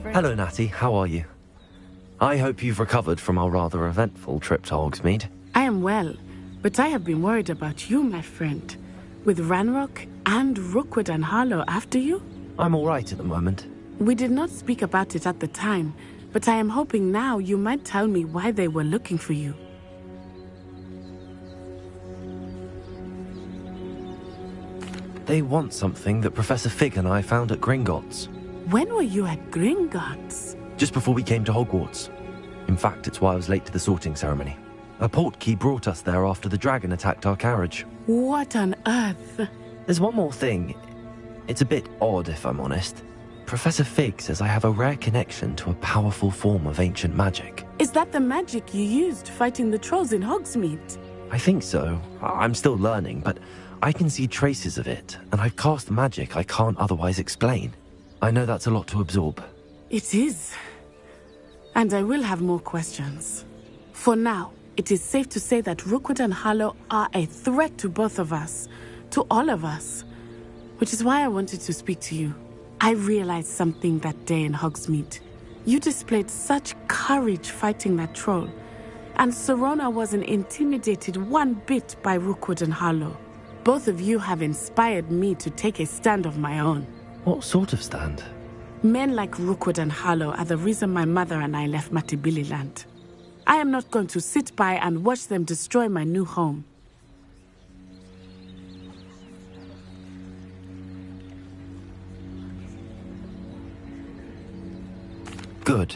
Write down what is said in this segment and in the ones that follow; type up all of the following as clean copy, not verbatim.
friend. Hello, Natty. How are you? I hope you've recovered from our rather eventful trip to Hogsmeade. I am well, but I have been worried about you, my friend. With Ranrock and Rookwood and Harlow after you? I'm all right at the moment. We did not speak about it at the time, but I am hoping now you might tell me why they were looking for you. They want something that Professor Fig and I found at Gringotts. When were you at Gringotts? Just before we came to Hogwarts. In fact, it's why I was late to the sorting ceremony. A portkey brought us there after the dragon attacked our carriage. What on earth? There's one more thing. It's a bit odd, if I'm honest. Professor Fig says I have a rare connection to a powerful form of ancient magic. Is that the magic you used fighting the trolls in Hogsmeade? I think so. I'm still learning, but I can see traces of it, and I've cast magic I can't otherwise explain. I know that's a lot to absorb. It is. And I will have more questions. For now, it is safe to say that Rookwood and Harlow are a threat to both of us, to all of us. Which is why I wanted to speak to you. I realized something that day in Hogsmeade. You displayed such courage fighting that troll, and Serona wasn't intimidated one bit by Rookwood and Harlow. Both of you have inspired me to take a stand of my own. What sort of stand? Men like Rookwood and Harlow are the reason my mother and I left Matibililand. I am not going to sit by and watch them destroy my new home. Good.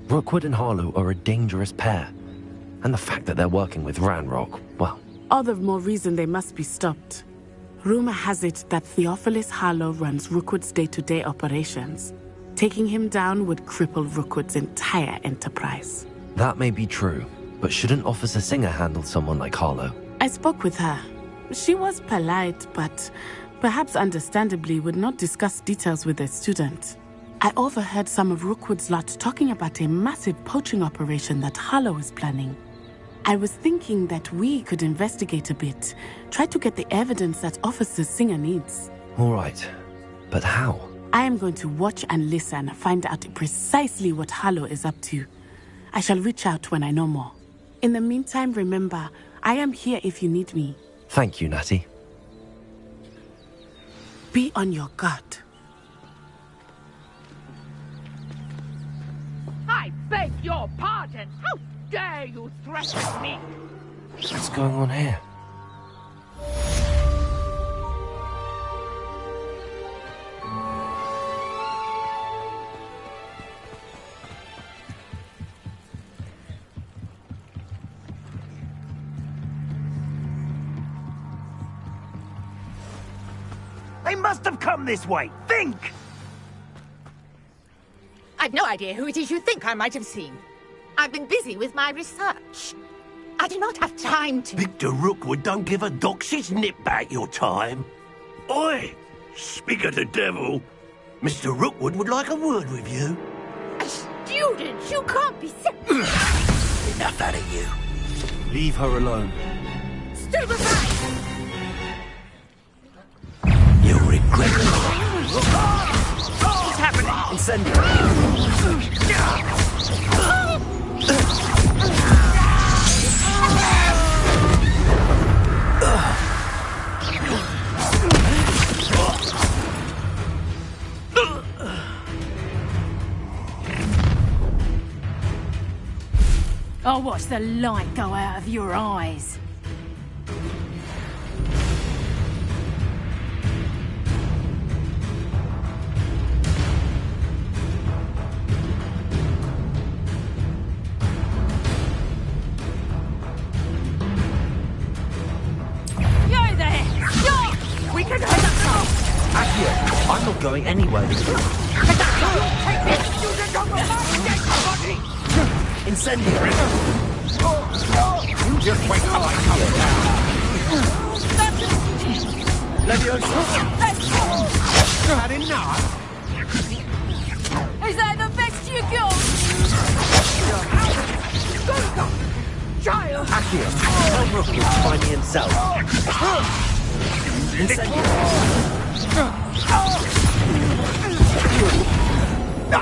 Rookwood and Harlow are a dangerous pair. And the fact that they're working with Ranrock, well... All the more reason they must be stopped. Rumor has it that Theophilus Harlow runs Rookwood's day-to-day operations. Taking him down would cripple Rookwood's entire enterprise. That may be true, but shouldn't Officer Singer handle someone like Harlow? I spoke with her. She was polite, but perhaps understandably would not discuss details with a student. I overheard some of Rookwood's lot talking about a massive poaching operation that Harlow is planning. I was thinking that we could investigate a bit, try to get the evidence that Officer Singer needs. All right, but how? I am going to watch and listen, find out precisely what Harlow is up to. I shall reach out when I know more. In the meantime, remember, I am here if you need me. Thank you, Natty. Be on your guard. I beg your pardon! How dare you threaten me? What's going on here? They must have come this way! Think! I've no idea who it is you think I might have seen. I've been busy with my research. I do not have time to... Victor Rookwood don't give a doxy's nip back your time. Oi! Speak of the devil. Mr. Rookwood would like a word with you. A student? You can't be sick. Enough out of you. Leave her alone. Stand aside! You'll regret it. What's happening? Incendiary! I'll watch the light go out of your eyes. You're there! Stop! We can head up! Accio, I'm not going anywhere. Take this student on the body! Incendiary! You just wait till I come down. Leviosa! Had enough? Is that the best you got? Go! Child! Accio, tell Rookwood to find me himself. Incendiary! What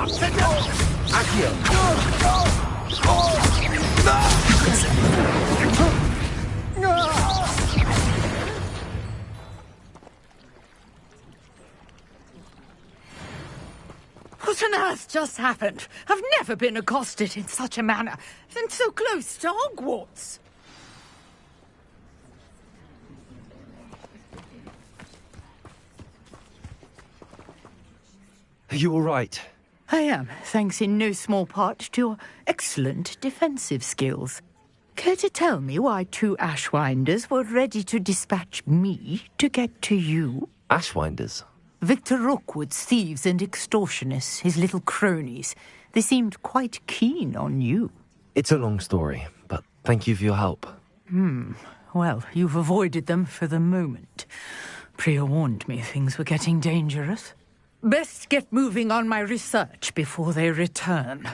on earth just happened? I've never been accosted in such a manner, and so close to Hogwarts. Are you all right? I am, thanks in no small part to your excellent defensive skills. Care to tell me why 2 Ashwinders were ready to dispatch me to get to you? Ashwinders? Victor Rookwood's thieves and extortionists, his little cronies. They seemed quite keen on you. It's a long story, but thank you for your help. Well, you've avoided them for the moment. Priya warned me things were getting dangerous. Best get moving on my research before they return.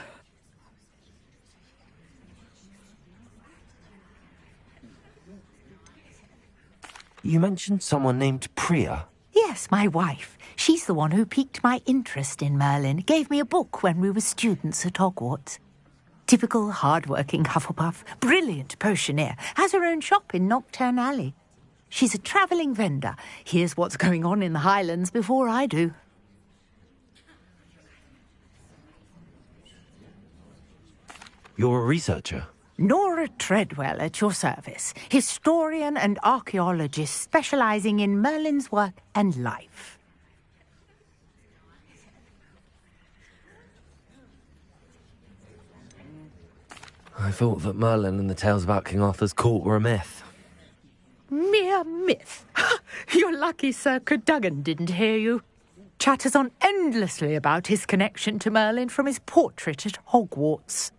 You mentioned someone named Priya. Yes, my wife. She's the one who piqued my interest in Merlin. Gave me a book when we were students at Hogwarts. Typical hard-working Hufflepuff, brilliant potioneer, has her own shop in Nocturne Alley. She's a travelling vendor. Hears what's going on in the Highlands before I do. You're a researcher? Nora Treadwell at your service, historian and archaeologist specialising in Merlin's work and life. I thought that Merlin and the tales about King Arthur's court were a myth. Mere myth. You're lucky Sir Cadogan didn't hear you. Chatters on endlessly about his connection to Merlin from his portrait at Hogwarts.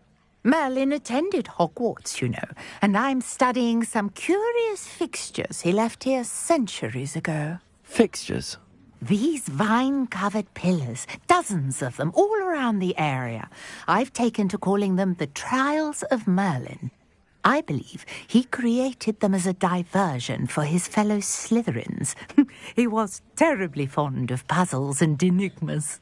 Merlin attended Hogwarts, you know, and I'm studying some curious fixtures he left here centuries ago. Fixtures? These vine-covered pillars, dozens of them, all around the area. I've taken to calling them the Trials of Merlin. I believe he created them as a diversion for his fellow Slytherins. He was terribly fond of puzzles and enigmas.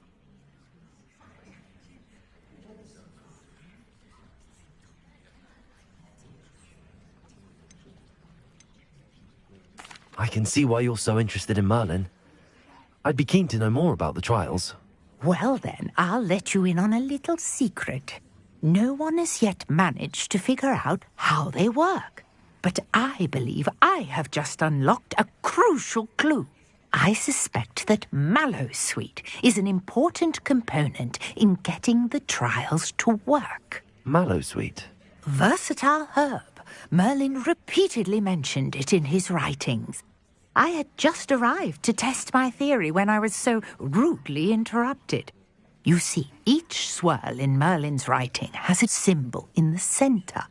I can see why you're so interested in Merlin. I'd be keen to know more about the trials. Well then, I'll let you in on a little secret. No one has yet managed to figure out how they work. But I believe I have just unlocked a crucial clue. I suspect that Mallowsweet is an important component in getting the trials to work. Mallowsweet? Versatile herb. Merlin repeatedly mentioned it in his writings. I had just arrived to test my theory when I was so rudely interrupted. You see, each swirl in Merlin's writing has a symbol in the centre.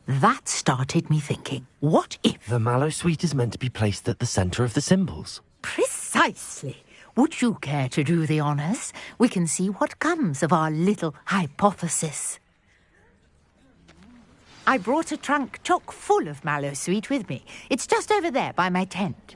That started me thinking, what if... The Mallowsweet is meant to be placed at the centre of the symbols. Precisely. Would you care to do the honours? We can see what comes of our little hypothesis. I brought a trunk chock full of Mallowsweet with me. It's just over there by my tent.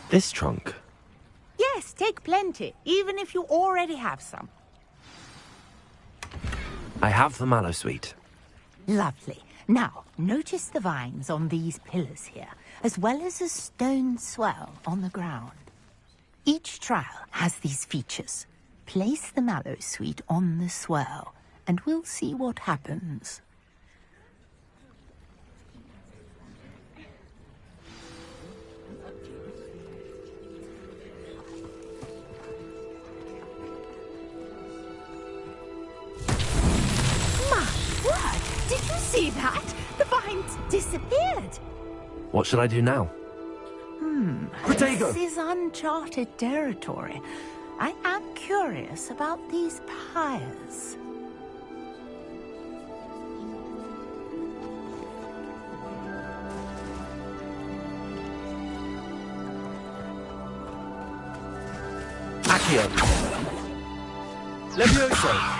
This trunk? Yes, take plenty, even if you already have some. I have the mallow sweet. Lovely. Now, notice the vines on these pillars here, as well as a stone swell on the ground. Each trial has these features. Place the mallow sweet on the swell, and we'll see what happens. Did you see that? The vines disappeared. What should I do now? This is uncharted territory. I am curious about these pyres. Accio. Levioso.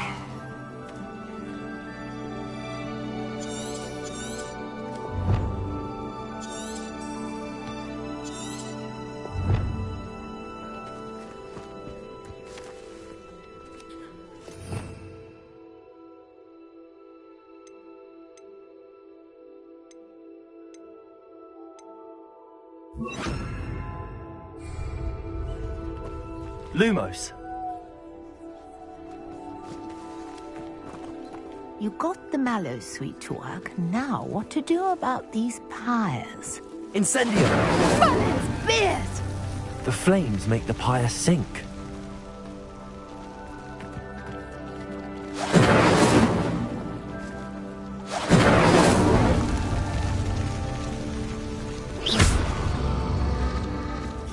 Lumos. You got the mallow sweet to work. Now, what to do about these pyres? Incendio. Merlin's beard! The flames make the pyre sink.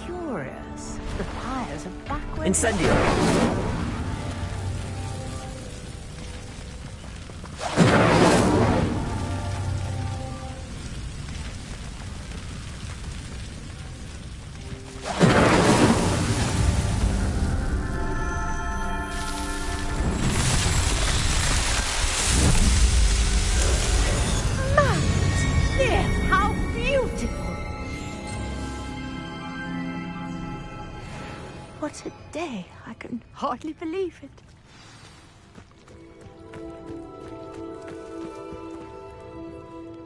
Curious. The pyres are backwards. Incendio. What a day. I can hardly believe it.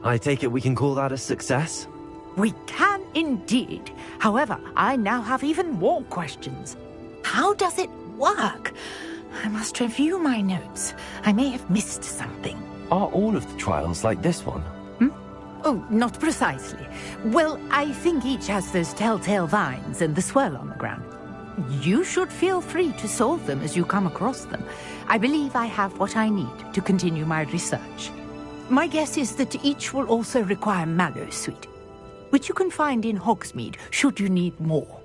I take it we can call that a success? We can indeed. However, I now have even more questions. How does it work? I must review my notes. I may have missed something. Are all of the trials like this one? Oh, not precisely. Well, I think each has those telltale vines and the swirl on the ground. You should feel free to solve them as you come across them. I believe I have what I need to continue my research. My guess is that each will also require mallow sweet, which you can find in Hogsmeade should you need more.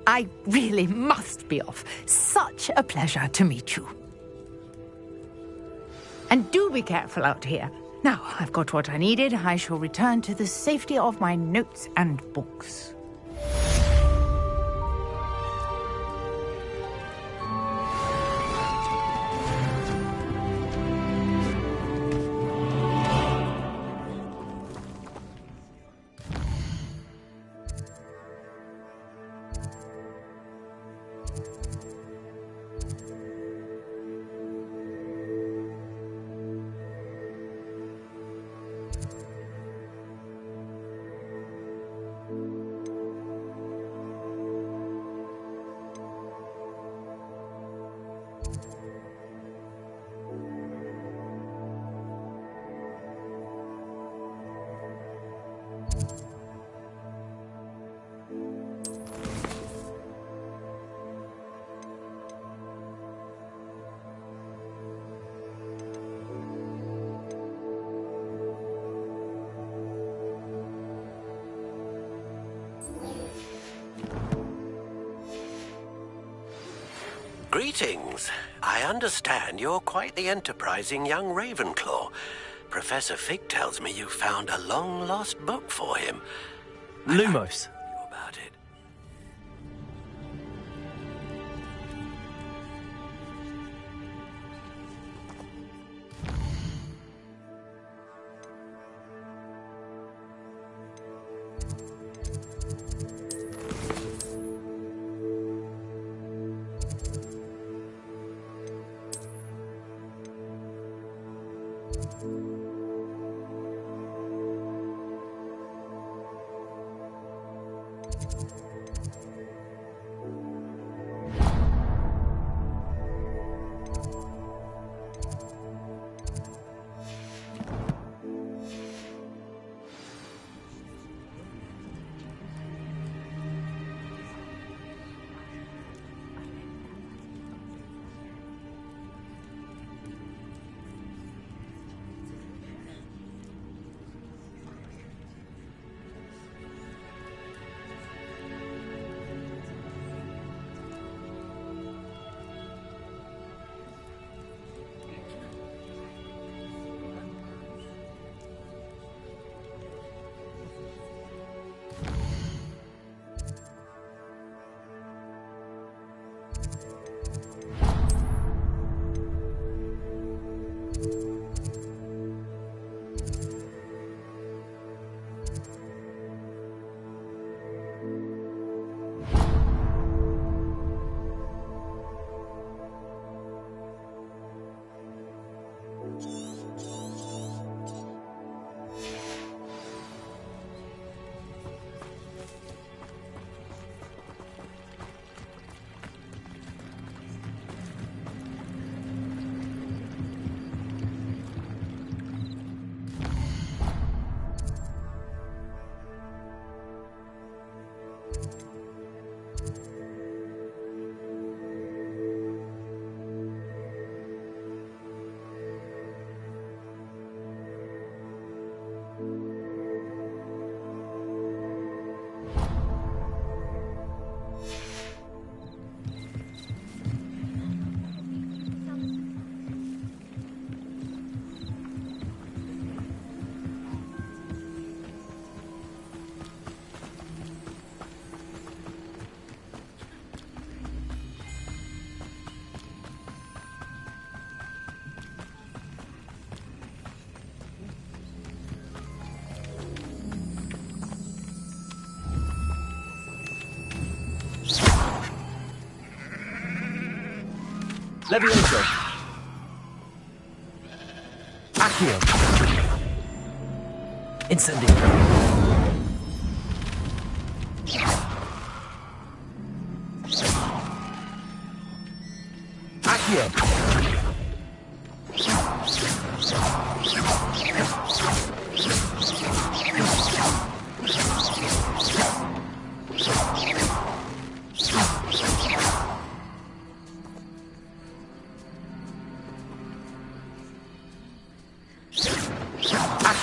I really must be off. Such a pleasure to meet you. And do be careful out here. Now, I've got what I needed. I shall return to the safety of my notes and books. Greetings. I understand you're quite the enterprising young Ravenclaw. Professor Fig tells me you found a long-lost book for him. Lumos. About it. Levioso. Accio. Incendio. Accio.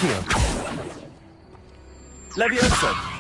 Accio. Levioso.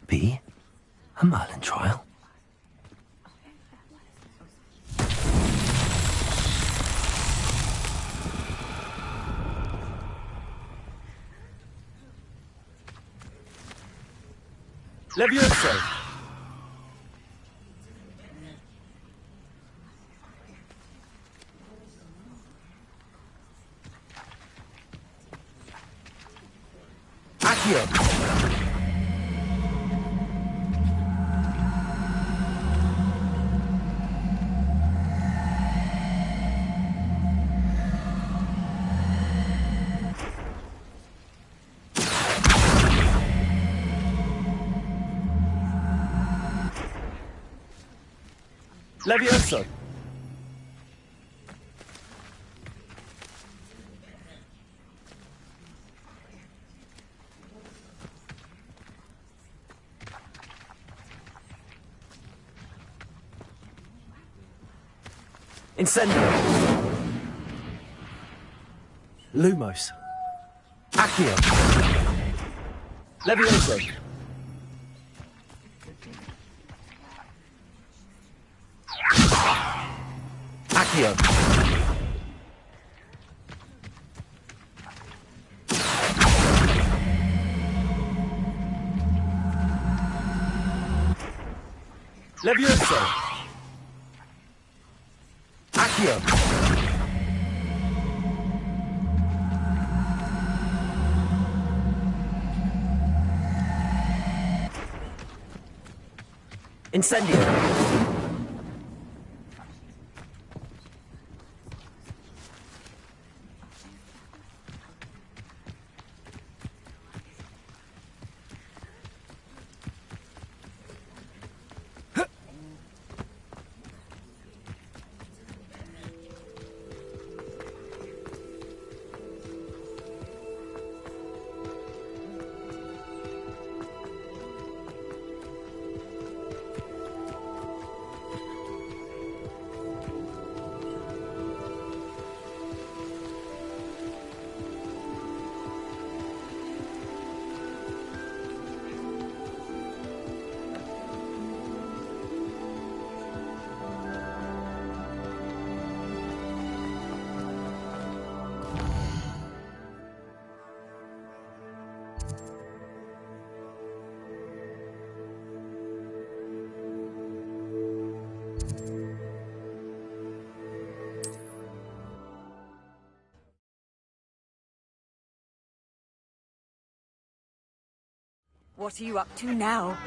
be a Merlin trial. Levioso! Accio! Levioso! Incendio! Lumos! Accio! Levioso! Accio! Levioso! Accio! Incendio! What are you up to now?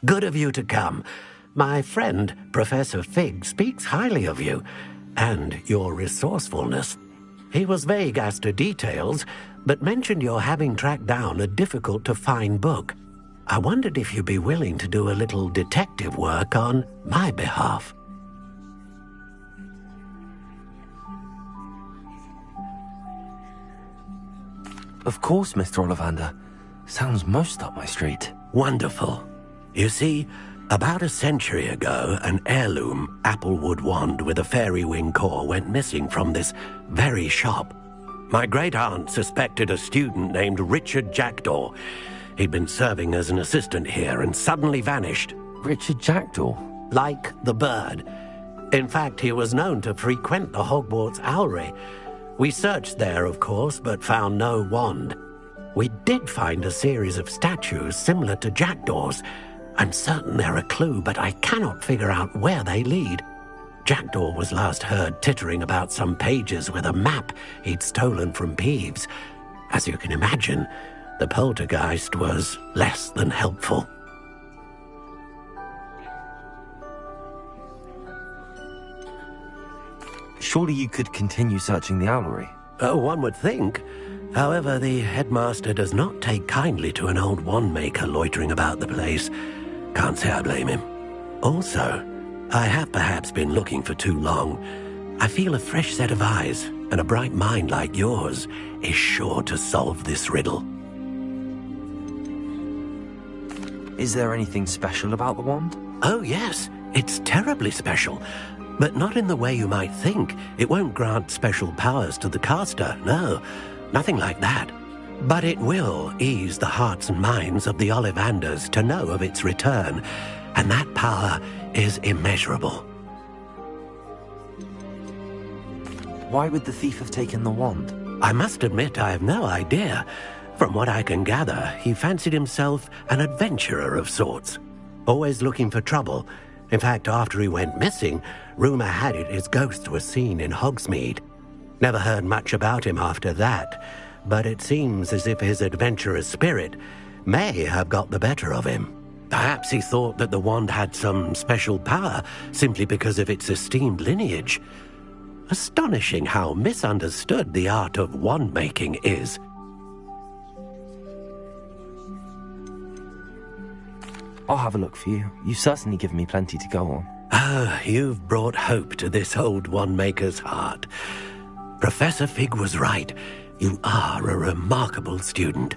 Good of you to come. My friend, Professor Fig, speaks highly of you and your resourcefulness. He was vague as to details, but mentioned your having tracked down a difficult-to-find book. I wondered if you'd be willing to do a little detective work on my behalf. Of course, Mr. Ollivander. Sounds most up my street. Wonderful. You see, about a century ago, an heirloom applewood wand with a fairy wing core went missing from this very shop. My great-aunt suspected a student named Richard Jackdaw. He'd been serving as an assistant here and suddenly vanished. Richard Jackdaw? Like the bird. In fact, he was known to frequent the Hogwarts Owlry. We searched there, of course, but found no wand. We did find a series of statues similar to Jackdaw's. I'm certain they're a clue, but I cannot figure out where they lead. Jackdaw was last heard tittering about some pages with a map he'd stolen from Peeves. As you can imagine, the poltergeist was less than helpful. Surely you could continue searching the owlery. One would think. However, the headmaster does not take kindly to an old wand-maker loitering about the place. Can't say I blame him. Also, I have perhaps been looking for too long. I feel a fresh set of eyes and a bright mind like yours is sure to solve this riddle. Is there anything special about the wand? Oh, yes. It's terribly special. But not in the way you might think. It won't grant special powers to the caster, no. Nothing like that. But it will ease the hearts and minds of the Ollivanders to know of its return, and that power is immeasurable. Why would the thief have taken the wand? I must admit I have no idea. From what I can gather, he fancied himself an adventurer of sorts. Always looking for trouble. In fact, after he went missing, rumour had it his ghost was seen in Hogsmeade. Never heard much about him after that, but it seems as if his adventurous spirit may have got the better of him. Perhaps he thought that the wand had some special power simply because of its esteemed lineage. Astonishing how misunderstood the art of wand-making is. I'll have a look for you. You've certainly given me plenty to go on. Ah, you've brought hope to this old wand-maker's heart. Professor Fig was right. You are a remarkable student.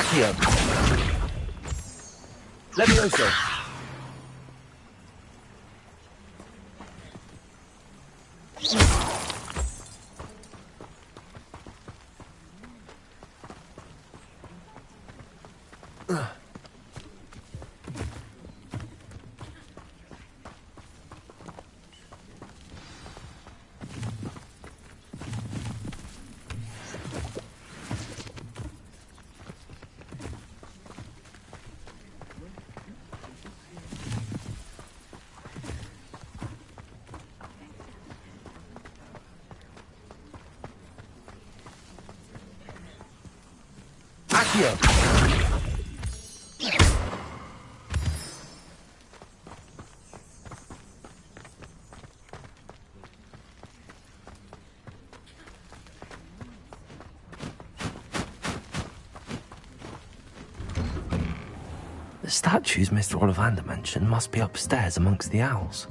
Accio. Levioso. Accio. The statues Mr. Ollivander mentioned must be upstairs amongst the owls.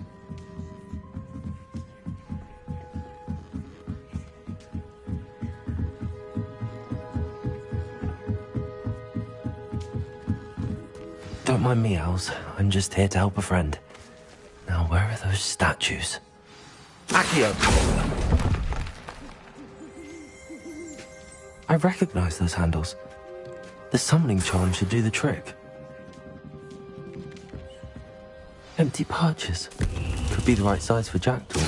Don't mind me, owls. I'm just here to help a friend. Now, where are those statues? Accio. I recognize those handles. The summoning charm should do the trick. Empty perches. Could be the right size for jackdaws.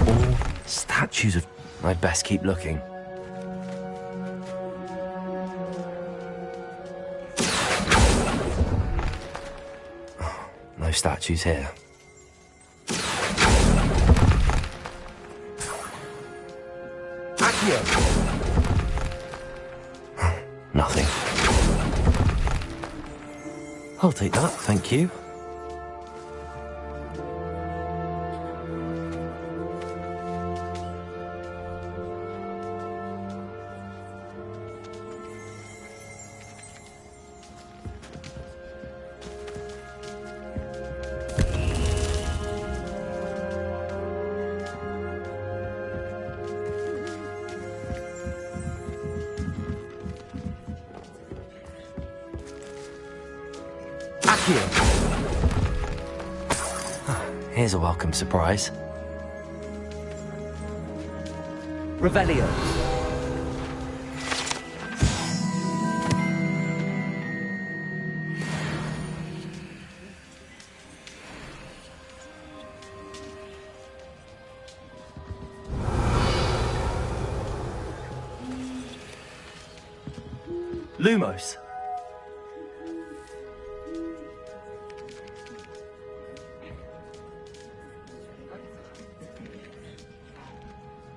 Or statues of... I'd best keep looking. No statues here. Accio. Nothing. I'll take that, thank you. Here's a welcome surprise. Revelio. Lumos.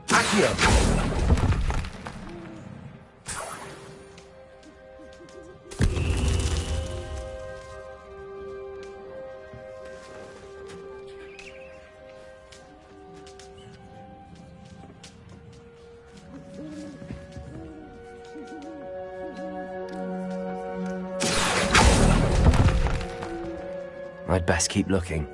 Accio. I'd best keep looking.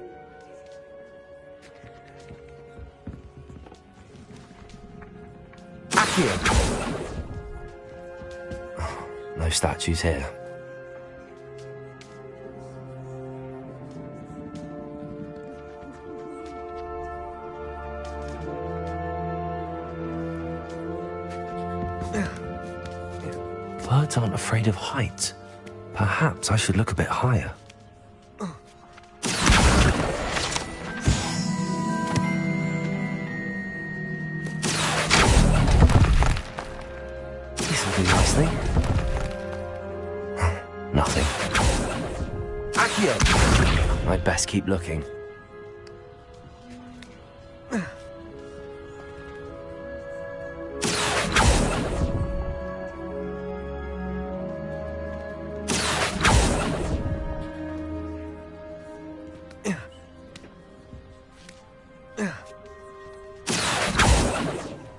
Accio. No statues here. Birds aren't afraid of heights. Perhaps I should look a bit higher. This'll do nicely. Nothing. Accio. I'd best keep looking.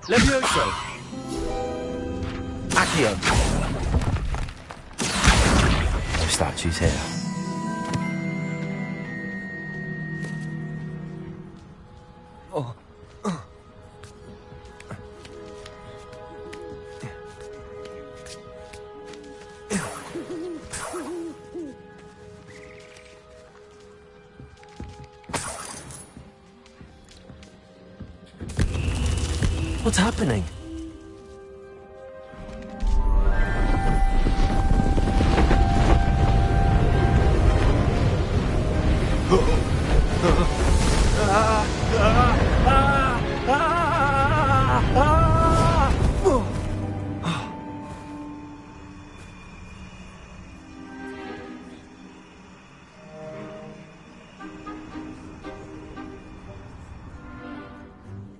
Levioso. Accio. No statues here. What's happening?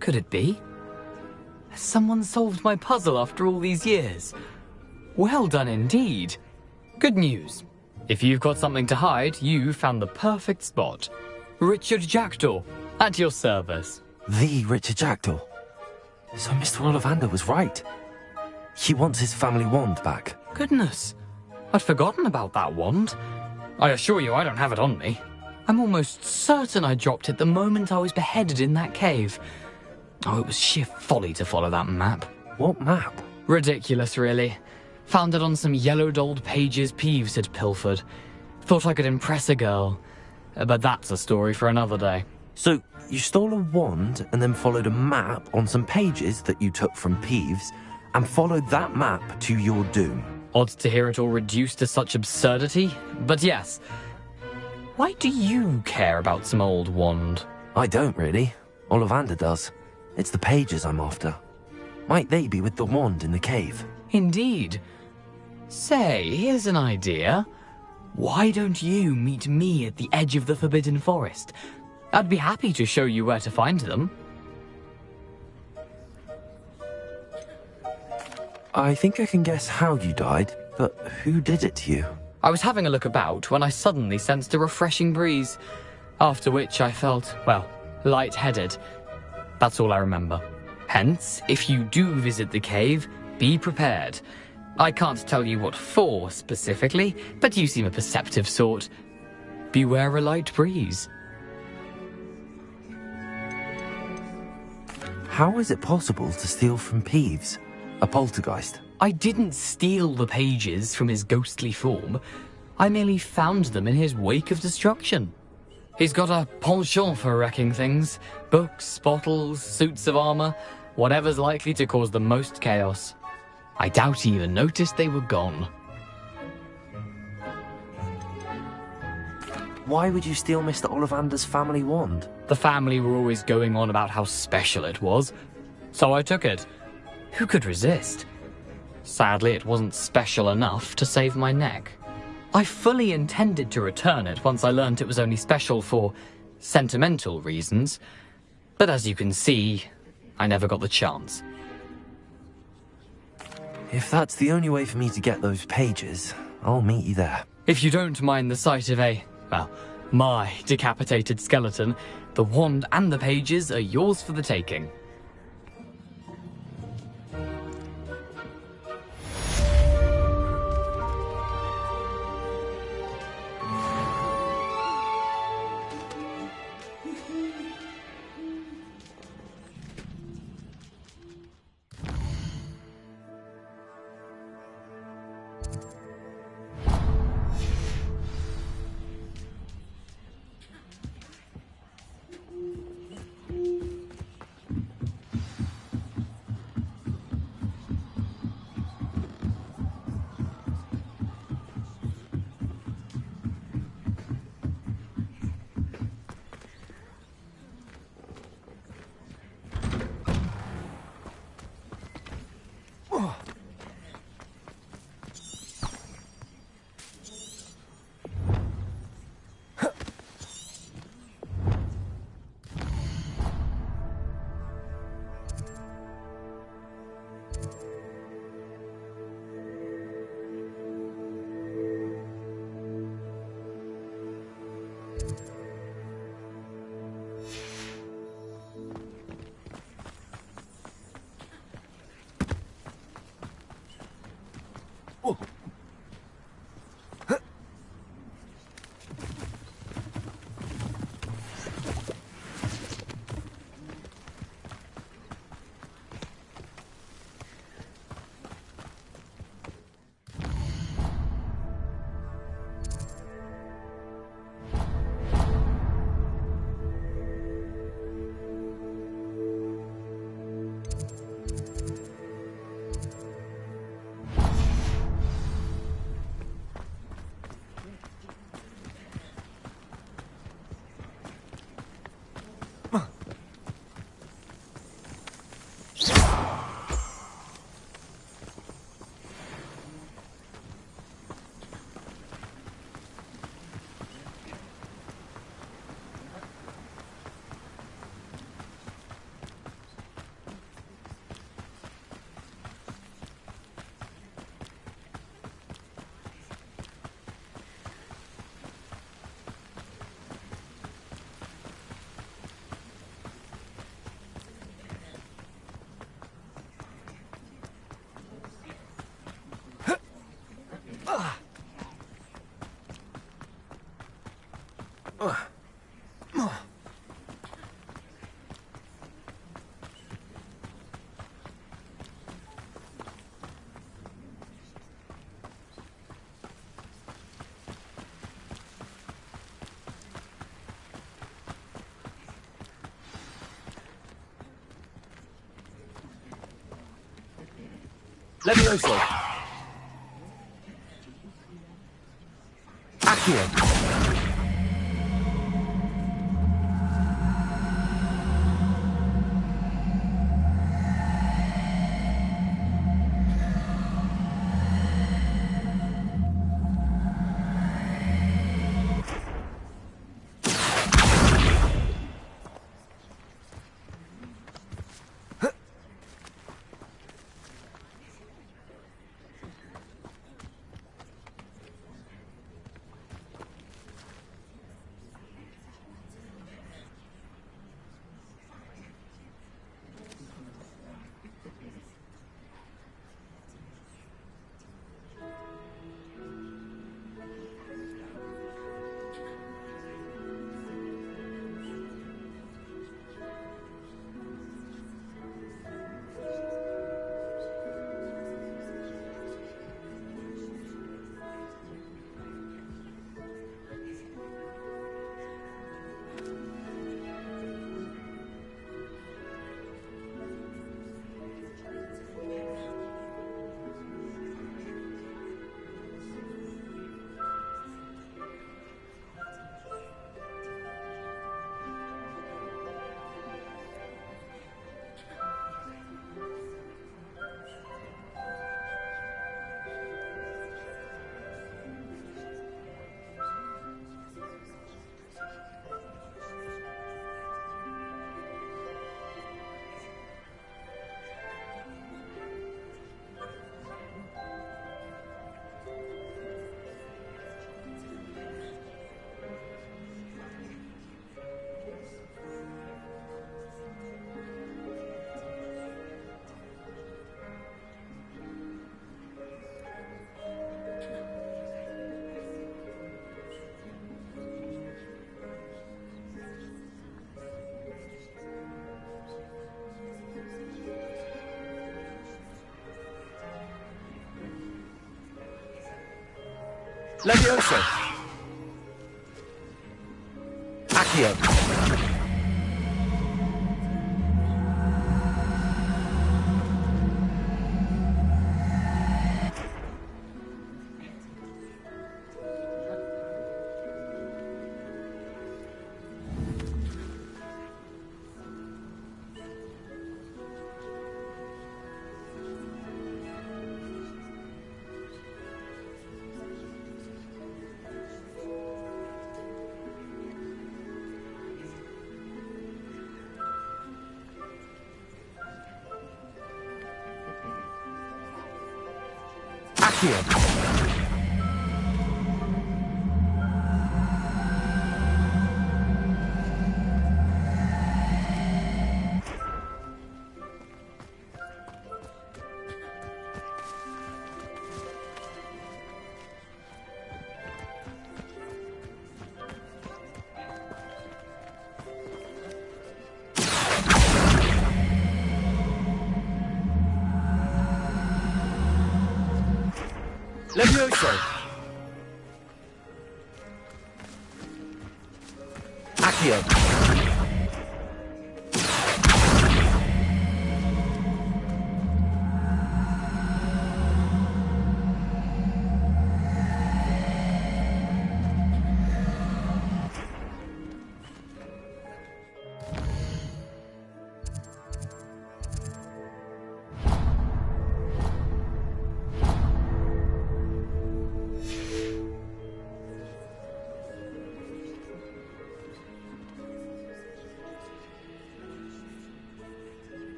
Could it be? Has someone solved my puzzle after all these years? Well done indeed. Good news. If you've got something to hide, you found the perfect spot. Richard Jackdaw, at your service. The Richard Jackdaw. So Mr. Ollivander was right. He wants his family wand back. Goodness, I'd forgotten about that wand. I assure you I don't have it on me. I'm almost certain I dropped it the moment I was beheaded in that cave. Oh, it was sheer folly to follow that map. What map? Ridiculous, really. Found it on some yellowed old pages Peeves had pilfered. Thought I could impress a girl. But that's a story for another day. So, you stole a wand and then followed a map on some pages that you took from Peeves and followed that map to your doom. Odd to hear it all reduced to such absurdity, but yes. Why do you care about some old wand? I don't really. Ollivander does. It's the pages I'm after. Might they be with the wand in the cave? Indeed. Say, here's an idea. Why don't you meet me at the edge of the Forbidden Forest? I'd be happy to show you where to find them. I think I can guess how you died, but who did it to you? I was having a look about when I suddenly sensed a refreshing breeze, after which I felt, well, lightheaded. That's all I remember. Hence, if you do visit the cave, be prepared. I can't tell you what for specifically, but you seem a perceptive sort. Beware a light breeze. How is it possible to steal from Peeves, a poltergeist? I didn't steal the pages from his ghostly form. I merely found them in his wake of destruction. He's got a penchant for wrecking things. Books, bottles, suits of armor, whatever's likely to cause the most chaos. I doubt he even noticed they were gone. Why would you steal Mr. Ollivander's family wand? The family were always going on about how special it was, so I took it. Who could resist? Sadly, it wasn't special enough to save my neck. I fully intended to return it once I learned it was only special for sentimental reasons, but as you can see, I never got the chance. If that's the only way for me to get those pages, I'll meet you there. If you don't mind the sight of my decapitated skeleton, the wand and the pages are yours for the taking. Levioso. Accio. Levioso. Accio. Accio. Levioso. Accio.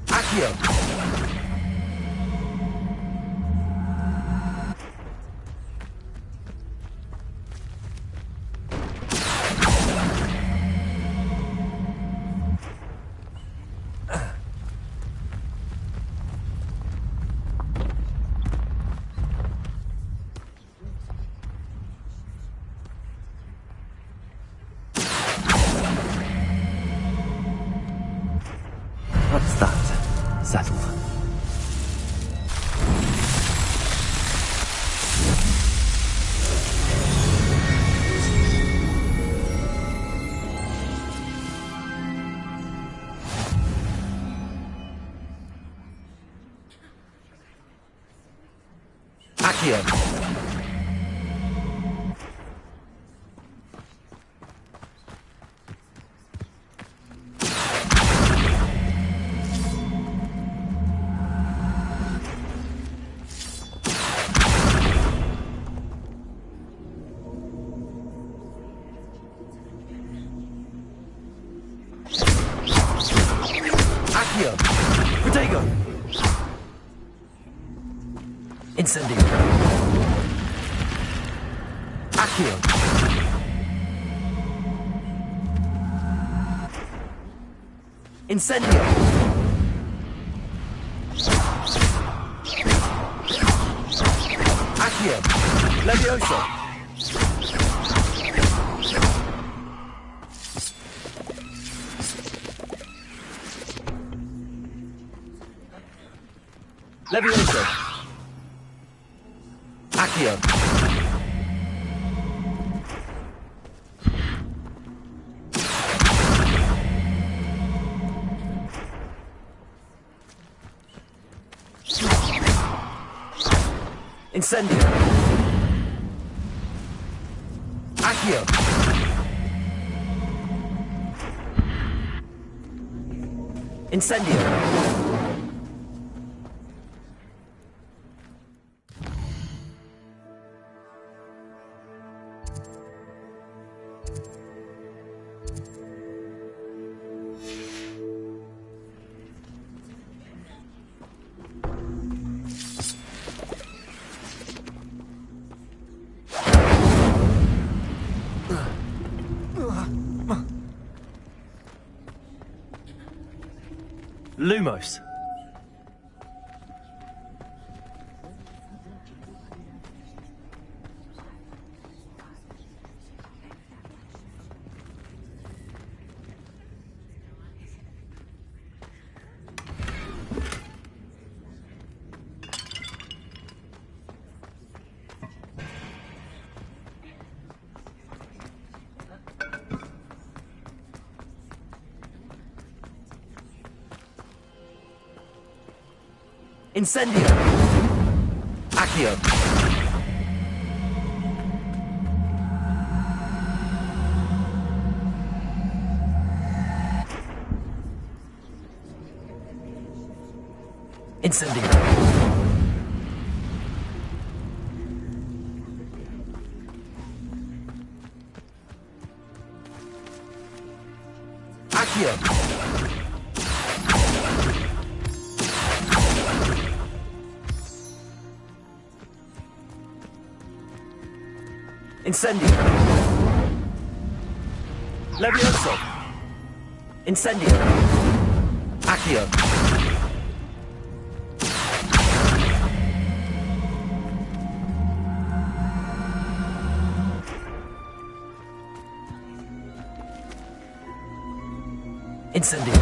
Accio. That's that. Settled. Accio. Accio. Protego. Incendio. Accio. Incendio. Accio. Levioso. Levioso. Accio. Incendio. Accio. Incendio. Lumos. Incendio. Accio. Incendio. Accio. Incendio. Levioso. Incendio. Accio. Incendio.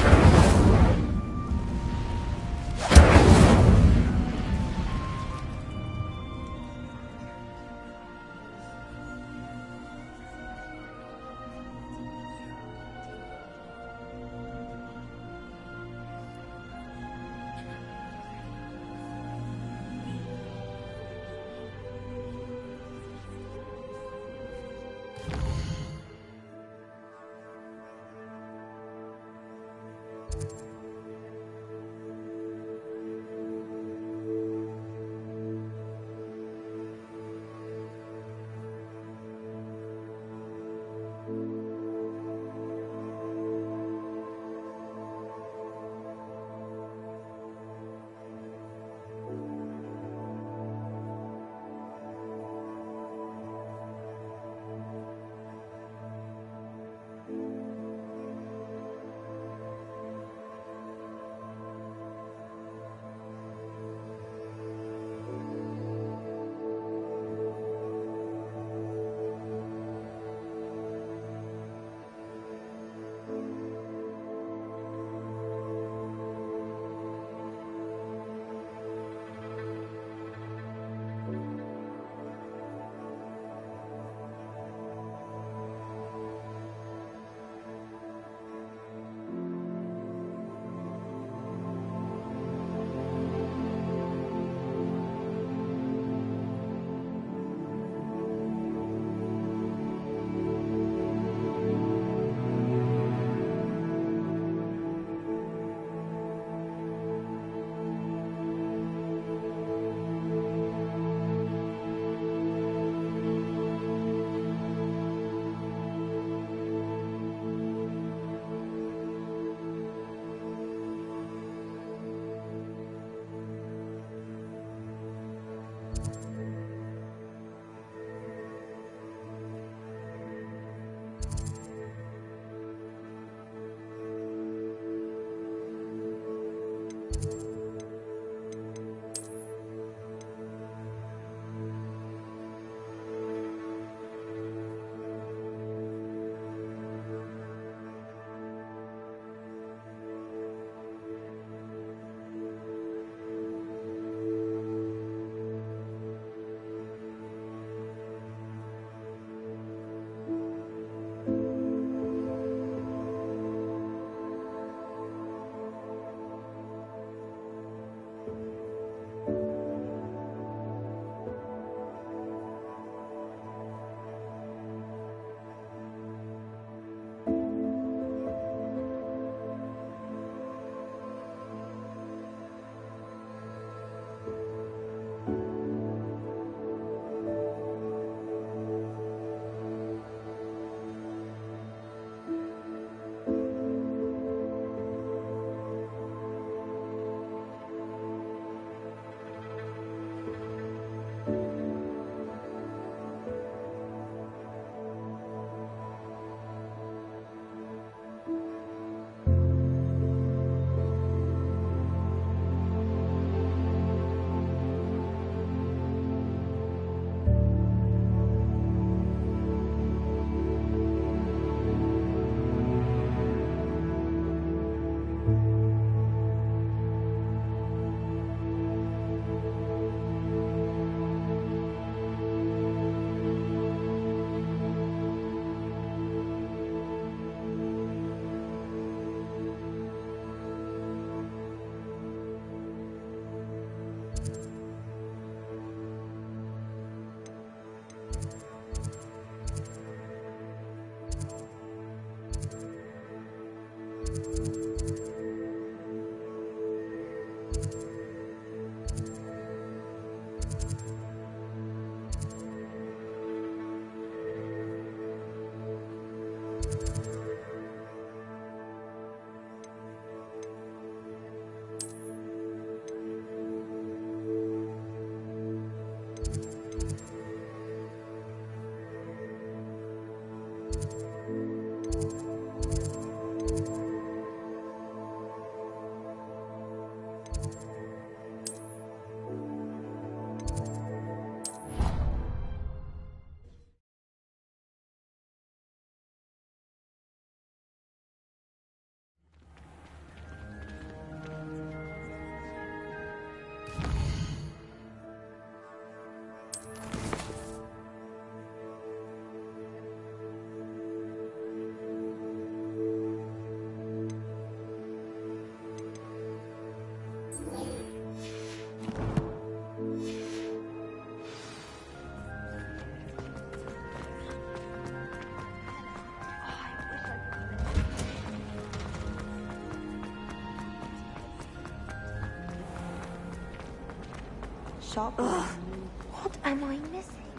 shop. What am I missing?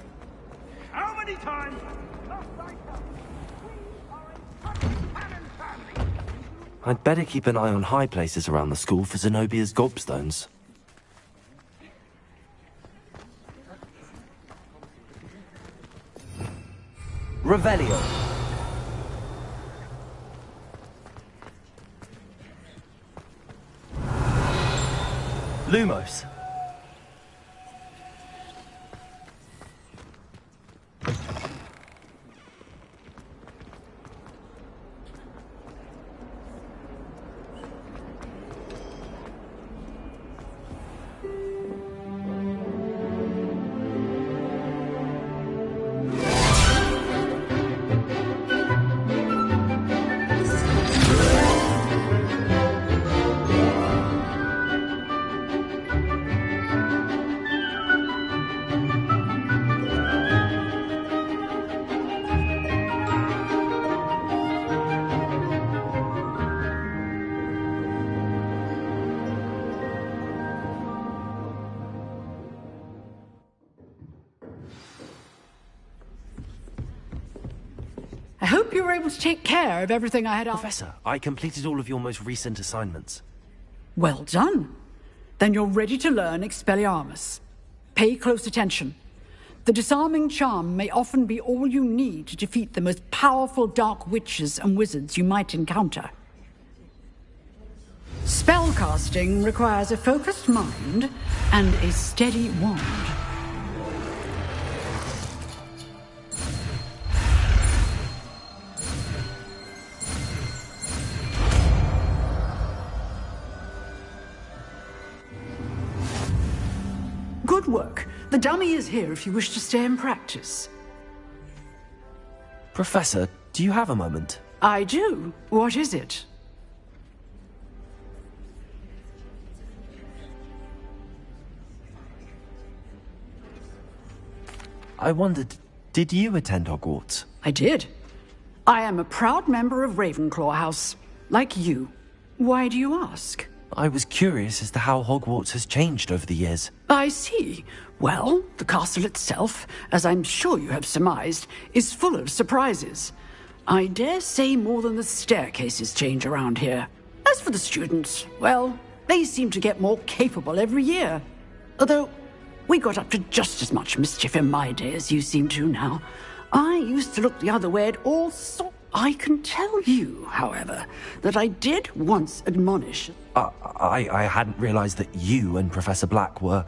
How many times must I tell you? We are a fucking cannon family. I'd better keep an eye on high places around the school for Zenobia's gobstones. Revelio. Lumos. I hope you were able to take care of everything I had asked. Professor, I completed all of your most recent assignments. Well done. Then you're ready to learn Expelliarmus. Pay close attention. The disarming charm may often be all you need to defeat the most powerful dark witches and wizards you might encounter. Spellcasting requires a focused mind and a steady wand. Good work. The dummy is here if you wish to stay and practice. Professor, do you have a moment? I do. What is it? I wondered, did you attend Hogwarts? I did. I am a proud member of Ravenclaw House, like you. Why do you ask? I was curious as to how Hogwarts has changed over the years. I see. Well, the castle itself, as I'm sure you have surmised, is full of surprises. I dare say more than the staircases change around here. As for the students, well, they seem to get more capable every year. Although, we got up to just as much mischief in my day as you seem to now. I used to look the other way at all sorts. I can tell you, however, that I did once admonish... I hadn't realized that you and Professor Black were,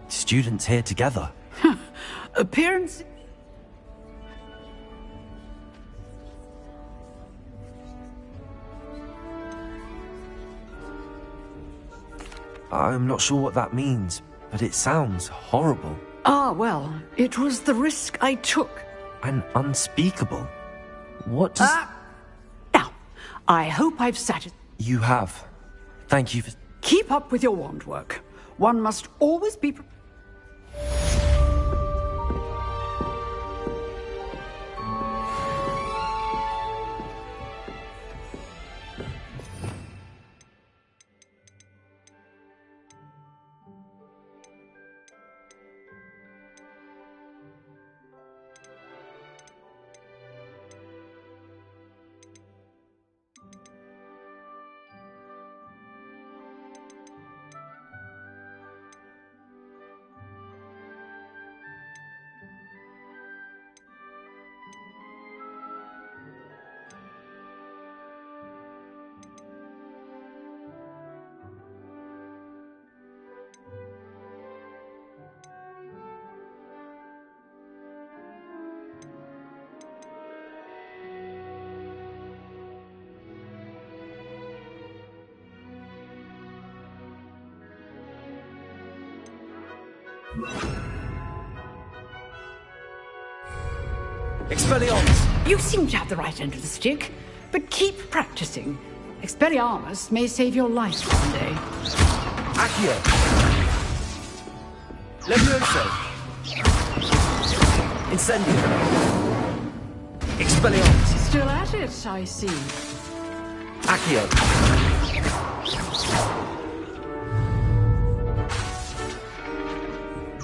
students here together. Appearance... I'm not sure what that means, but it sounds horrible. Ah, well, it was the risk I took. And unspeakable. What does... Now, I hope I've satisfied... You have. Thank you for... Keep up with your wand work. One must always be... Expelliarmus! You seem to have the right end of the stick, but keep practicing. Expelliarmus may save your life one day. Accio! Levioso! Incendio! Expelliarmus! Still at it, I see. Accio!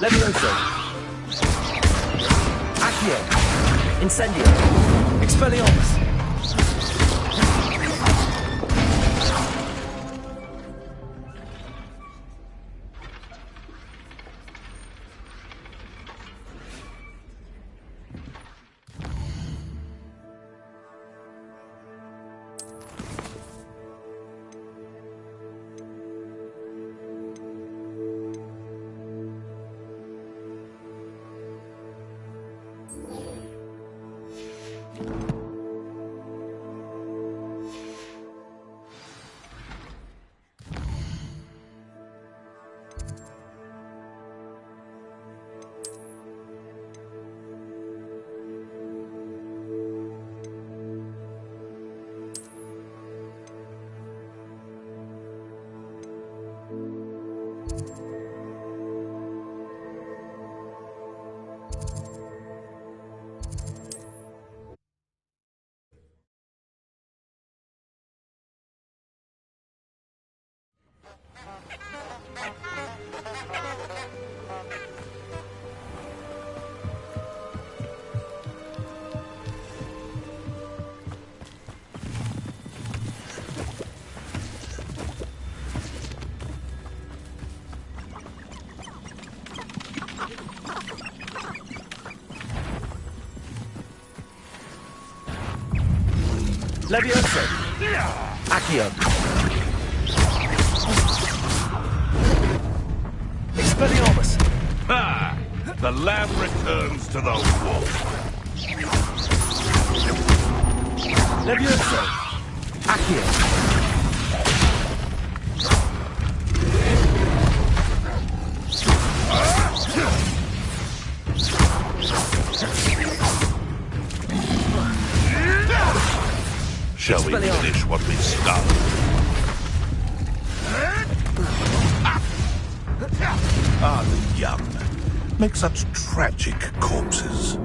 Levioso! Accio! Incendio! Expelliarmus! Levioso! Accio! Expelliarmus! Ah! The lamb returns to the wolf. Levioso! Accio! Shall we finish what we've started? Ah, the young make such tragic corpses.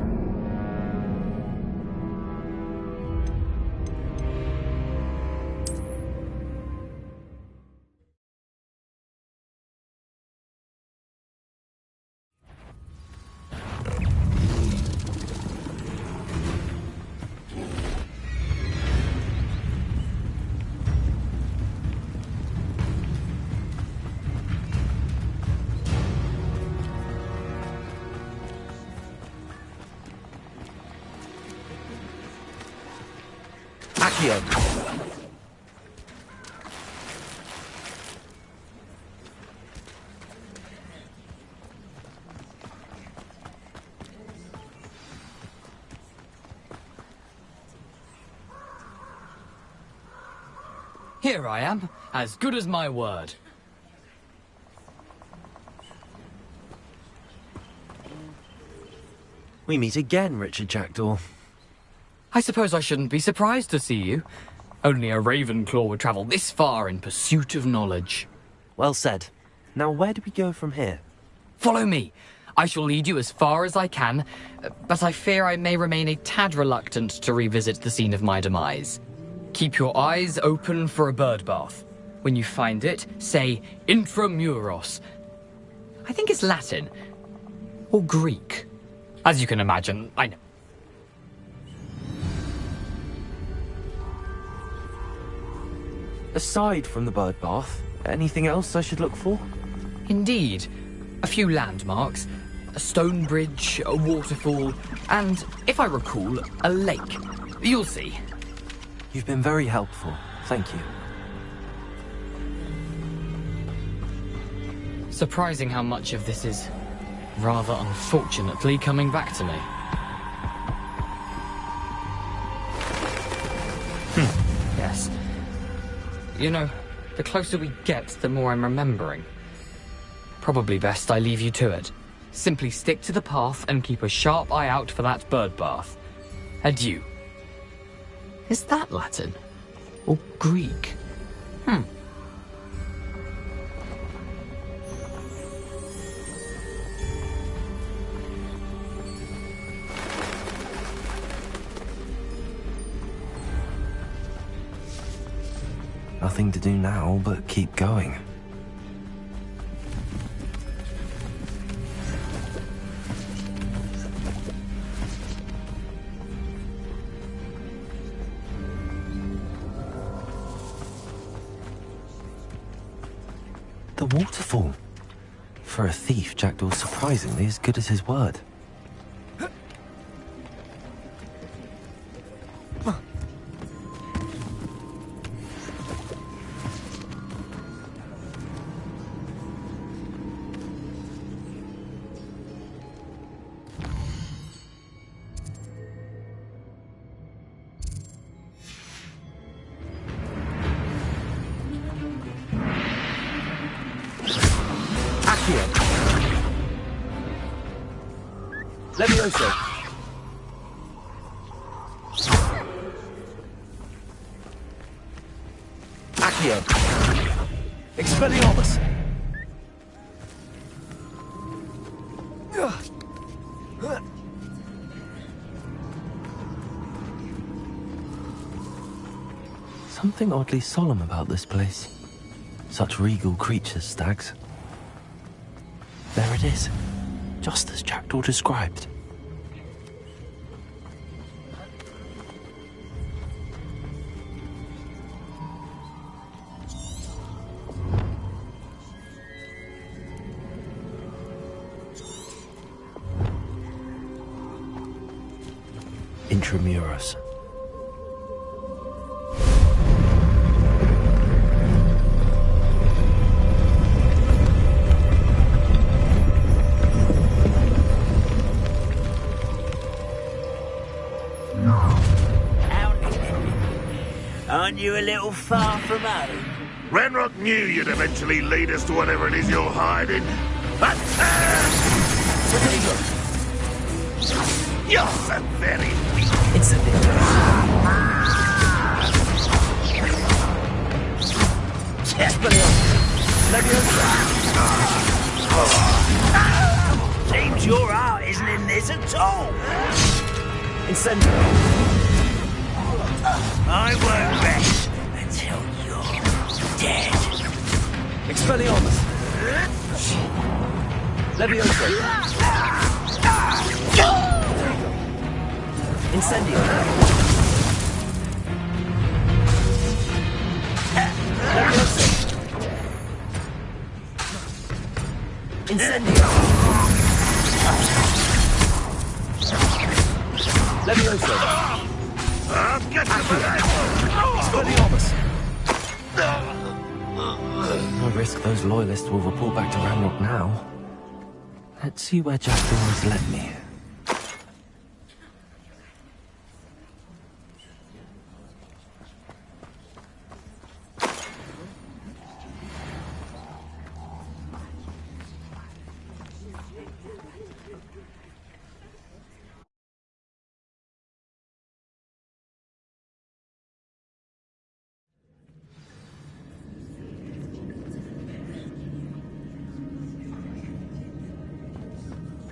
Accio! Here I am, as good as my word. We meet again, Richard Jackdaw. I suppose I shouldn't be surprised to see you. Only a Ravenclaw would travel this far in pursuit of knowledge. Well said. Now where do we go from here? Follow me. I shall lead you as far as I can, but I fear I may remain a tad reluctant to revisit the scene of my demise. Keep your eyes open for a bird bath. When you find it, say intramuros. I think it's Latin. Or Greek. As you can imagine, I know. Aside from the bird bath, anything else I should look for? Indeed. A few landmarks, a stone bridge, a waterfall, and, if I recall, a lake. You'll see. You've been very helpful. Thank you. Surprising how much of this is, rather unfortunately, coming back to me. Yes. You know, the closer we get, the more I'm remembering. Probably best I leave you to it. Simply stick to the path and keep a sharp eye out for that bird bath. Adieu. Is that Latin? Or Greek? Nothing to do now but keep going. The waterfall. For a thief, Jackdaw's surprisingly as good as his word. Levioso. Accio. Expelliarmus. Something oddly solemn about this place. Such regal creatures, stags. There it is, just as Jackdaw described. Intramuros. Aren't you a little far from home? Renrock knew you'd eventually lead us to whatever it is you're hiding. But you're so very weak. It's a bit. Seems your heart isn't in this at all. Incendio. I won't rest until you're dead. Expelliarmus. Levioso. Incendio. Levioso. Incendio. Levioso. I'll get you for that! Expelliarmus. No risk those loyalists will report back to Ranrock now. Let's see where Jackdaw has led me.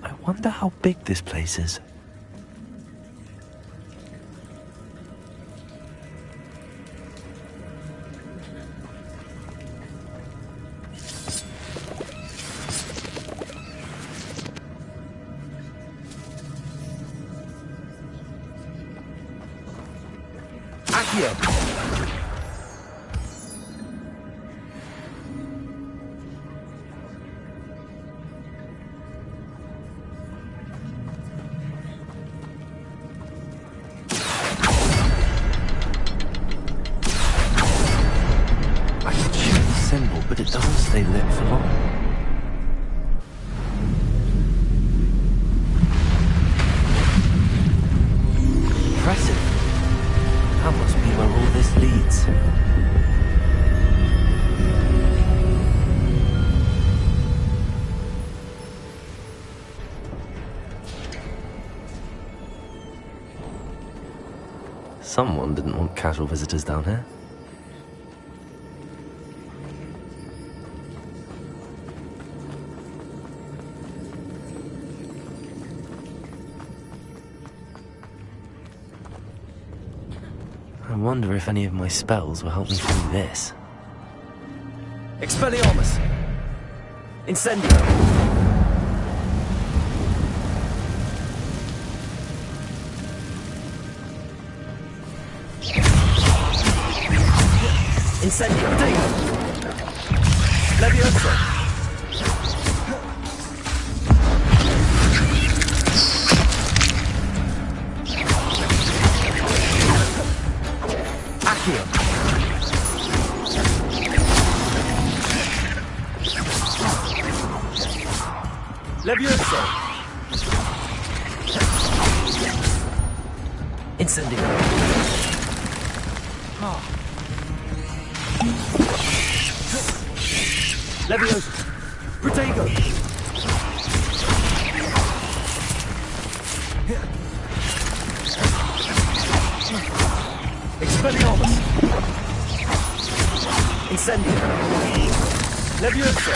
I wonder how big this place is. Accio. But it doesn't stay lit for long. Impressive. That must be where all this leads. Someone didn't want casual visitors down here. I wonder if any of my spells will help me through this. Expelliarmus. Incendio. Incendio. Levioso! Accio! Levioso! Incendio! Levioso! Protego! Expelliarmus! Incendio! Levioso!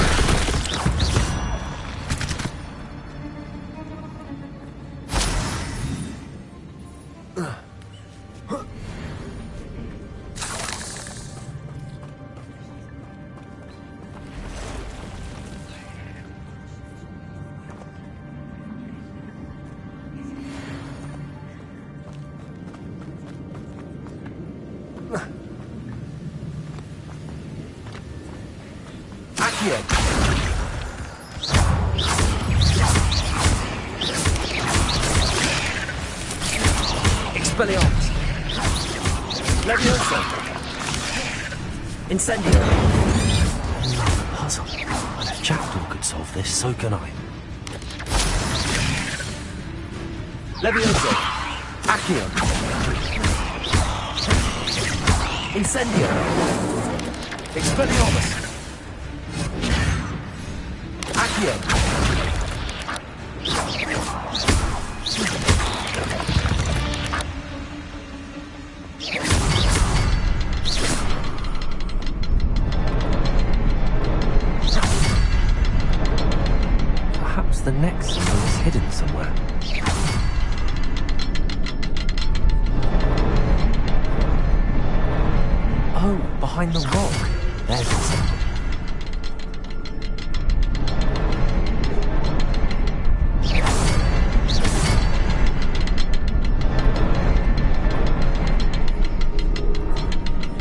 Accio! Expelliarmus! Levioso! Incendio! Another puzzle. And if Jackdaw could solve this, so can I. Levioso! Accio! Incendio! Expelliarmus! Accio! Perhaps the next symbol is hidden somewhere. Oh, behind the rock. There's the symbol.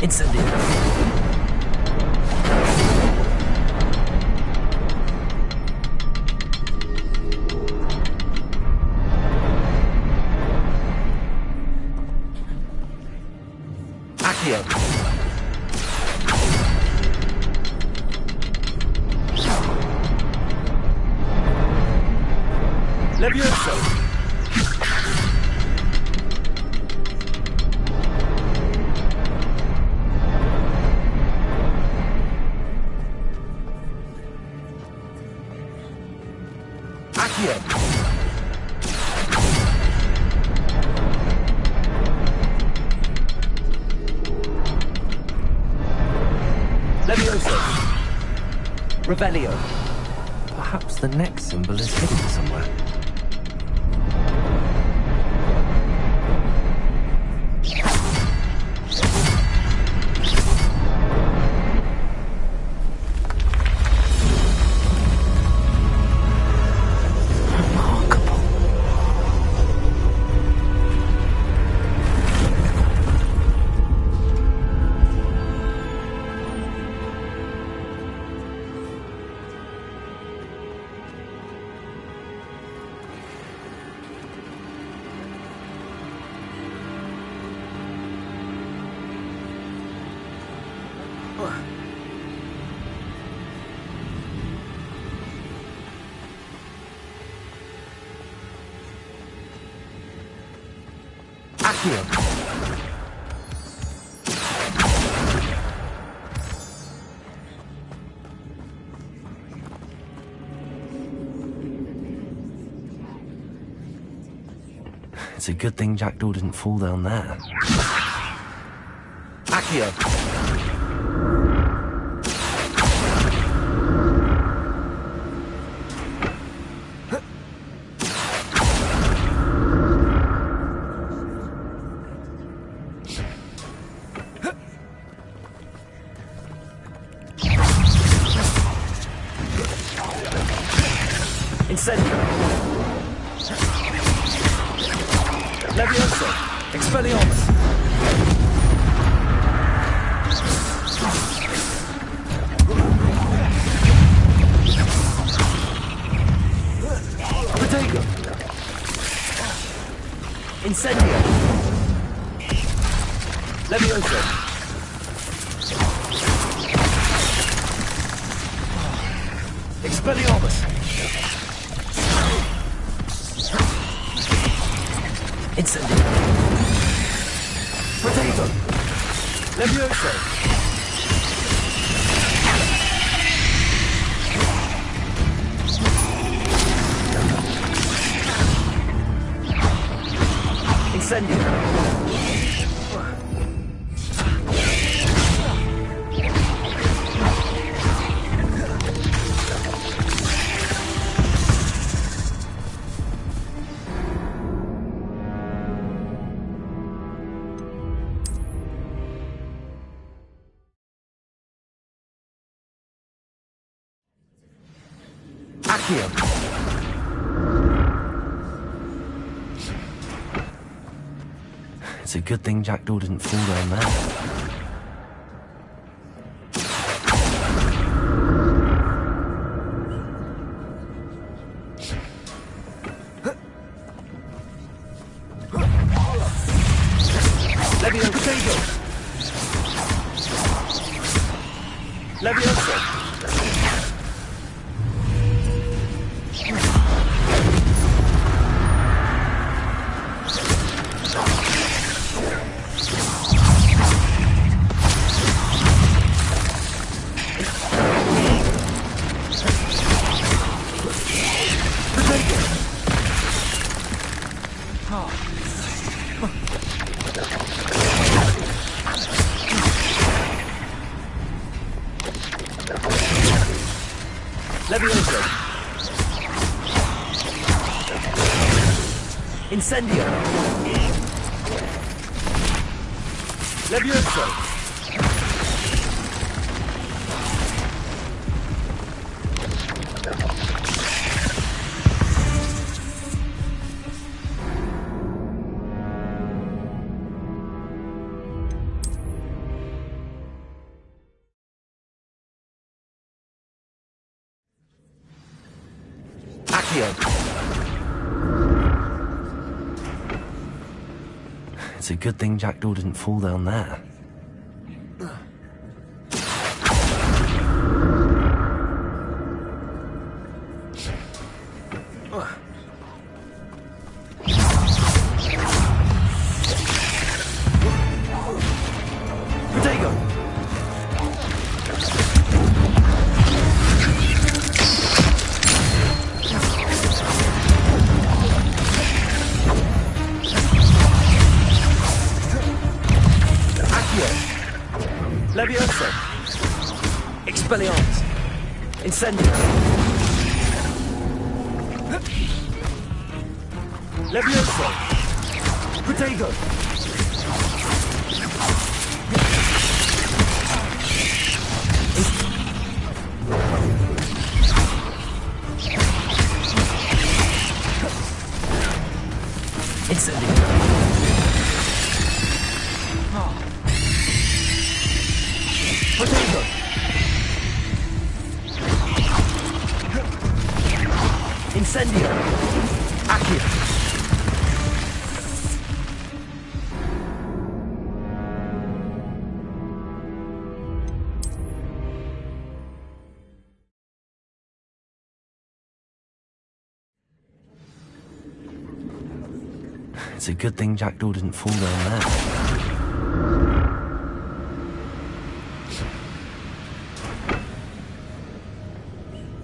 Incendio! Accio! Levioso! Accio! Levioso! Revelio! Perhaps the next symbol is hidden somewhere. Accio! It's a good thing Jackdaw didn't fall down there. Accio! Incendio! Levioso! Expelliarmus! Incendio! Levioso! Expelliarmus! Incendio! Potato! Levioso! Incendio! Accio! It's a good thing Jackdaw didn't fall down there. Levioso! Levioso! Levioso! Incendio! Levioso! Accio! It's a good thing Jackdaw didn't fall down there. Protego! Levioso! Expelliarmus! Incendio! Levioso! Protego! Incendio! Potato! Incendio! Accio! It's a good thing Jackdaw didn't fall down there.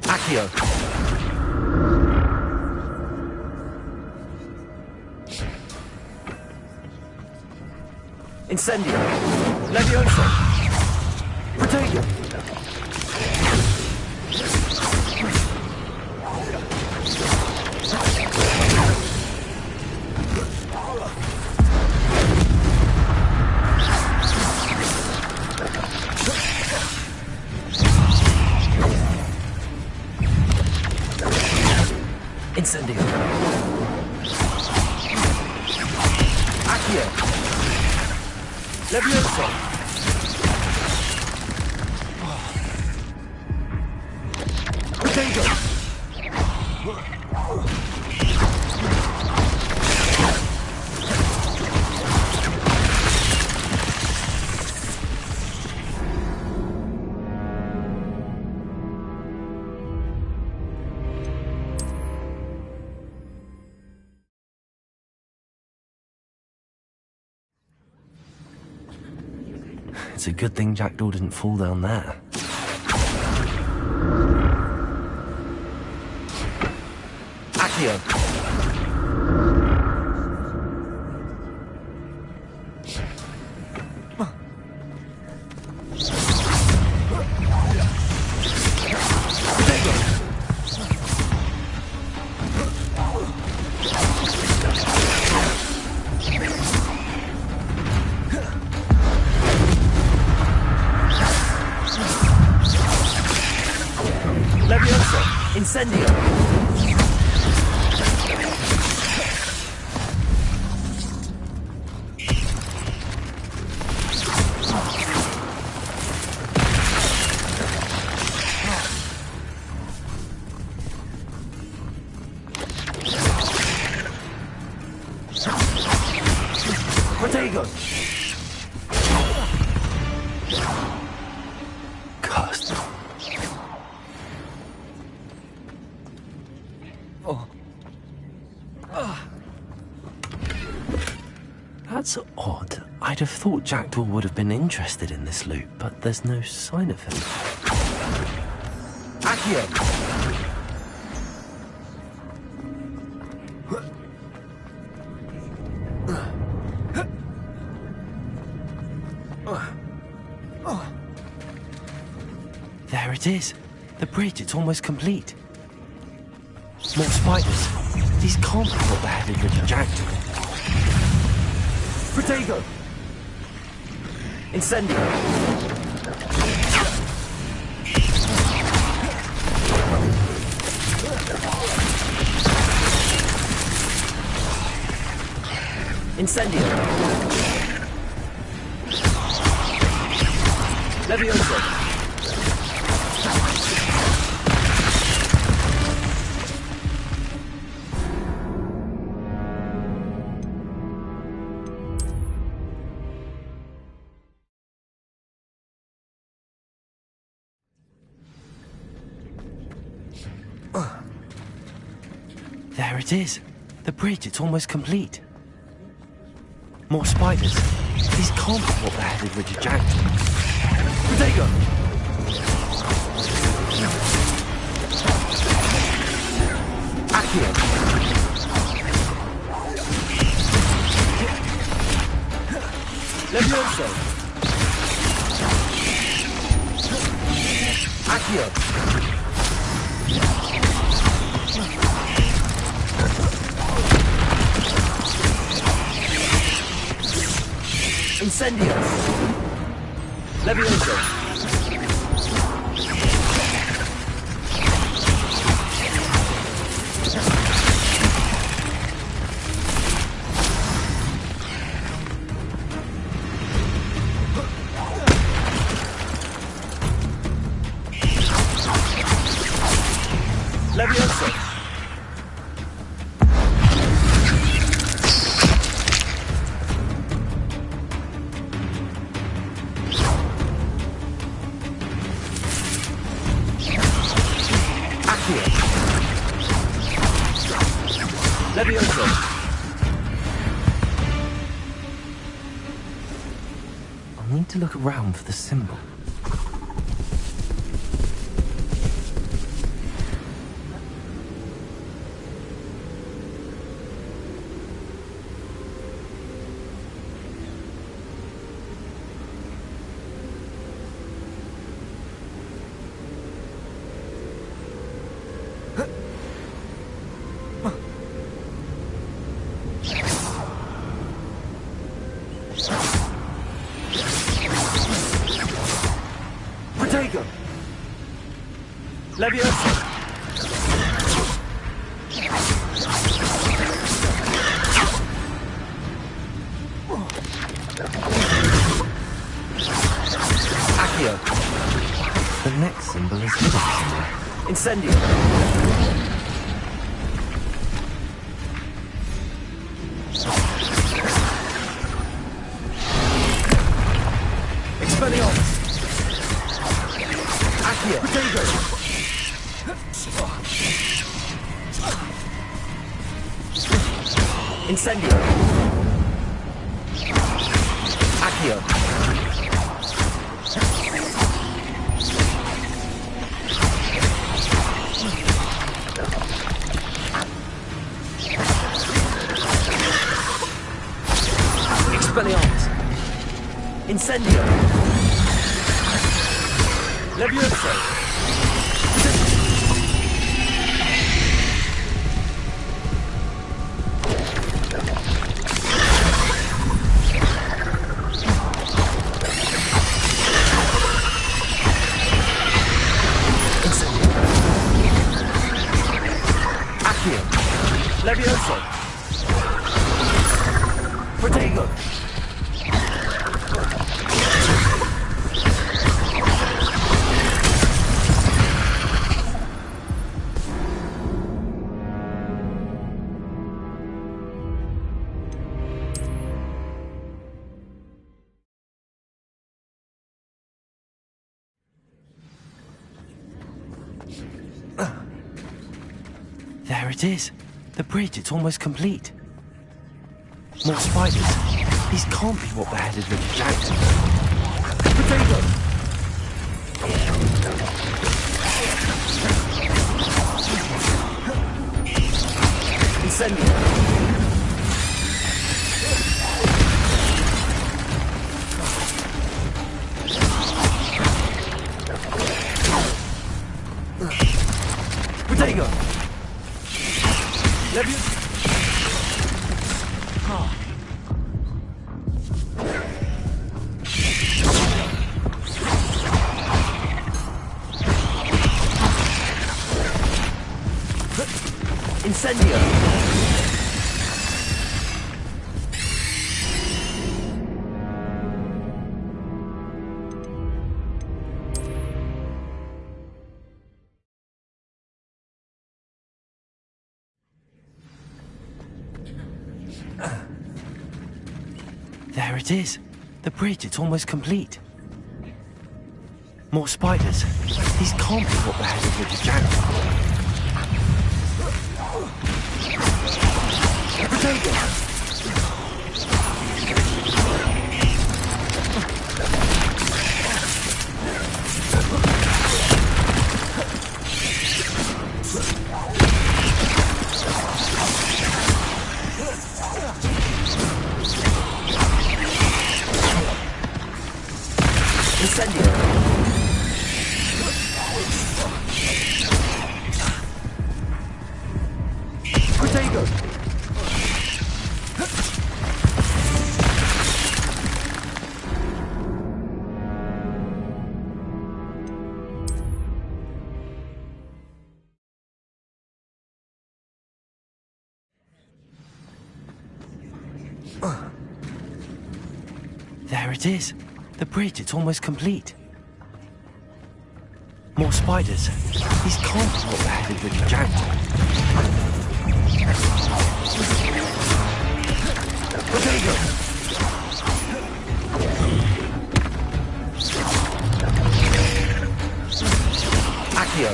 Accio! Incendio! Levioso! Protego! Incendio! Accio! Levioso! Protego! It's a good thing Jackdaw didn't fall down there. Accio! Incendio! Protego! Cursed. That's odd. I'd have thought Jackdaw would have been interested in this loot, but there's no sign of him. Accio! There it is. The bridge, it's almost complete. More spiders. These can't be what the headed Richard Jackdaw. Protego! Incendio! Incendio! Levioso! There it is. The bridge, it's almost complete. More spiders. These can't be what the headed Richard Jackdaw. Protego! Accio! Levioso! Accio! Incendio! Levioso! Levioso! Levioso! I'll need to look around for the symbol. Protego! Levioso! Accio! The next symbol is hidden somewhere. Incendio! Expelliarmus! Accio! Protego! Incendio! Accio! Incendio! Levioso! Levioso! Protego! There it is. The bridge, it's almost complete. More spiders. These can't be what beheaded Richard Jackson. Potato! Incendio! Potato! Levioso! Incendio! There it is. The bridge, it's almost complete. More spiders. These can't be what beheaded Richard Jackson. Potato! Incendio! Potato! There it is. The bridge, it's almost complete. More spiders. These can't be what beheaded Richard Jackson. Potato! Accio!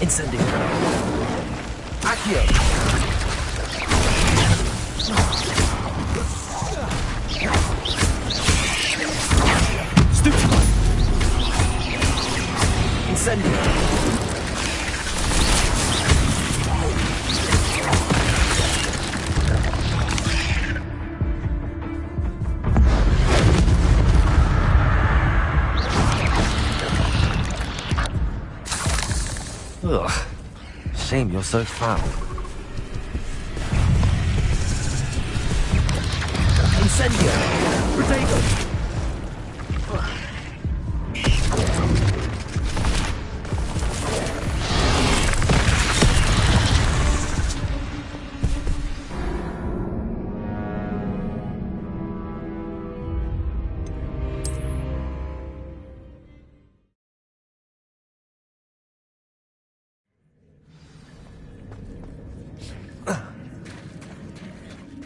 Incendio! Accio! Stupefy! Incendio! Ugh. Shame you're so foul. Incendio! Potato!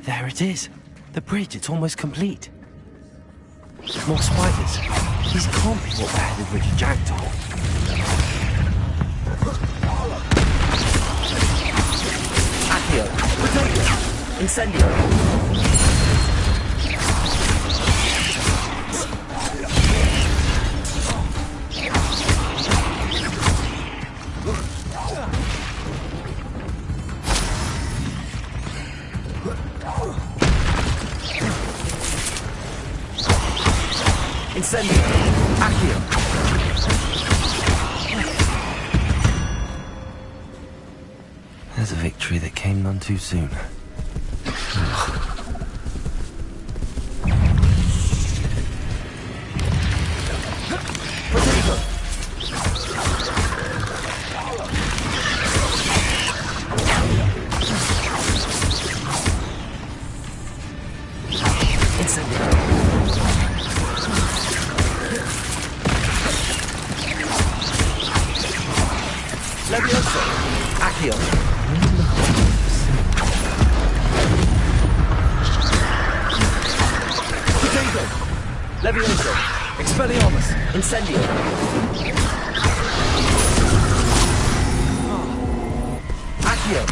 There it is. The bridge, it's almost complete. More spiders. These can't be what beheaded Richard Jackson. Accio! Potato! Incendio! came none too soon. Levioso! Accio! Potato! Levioso! Expelliarmus! Incendio! Accio!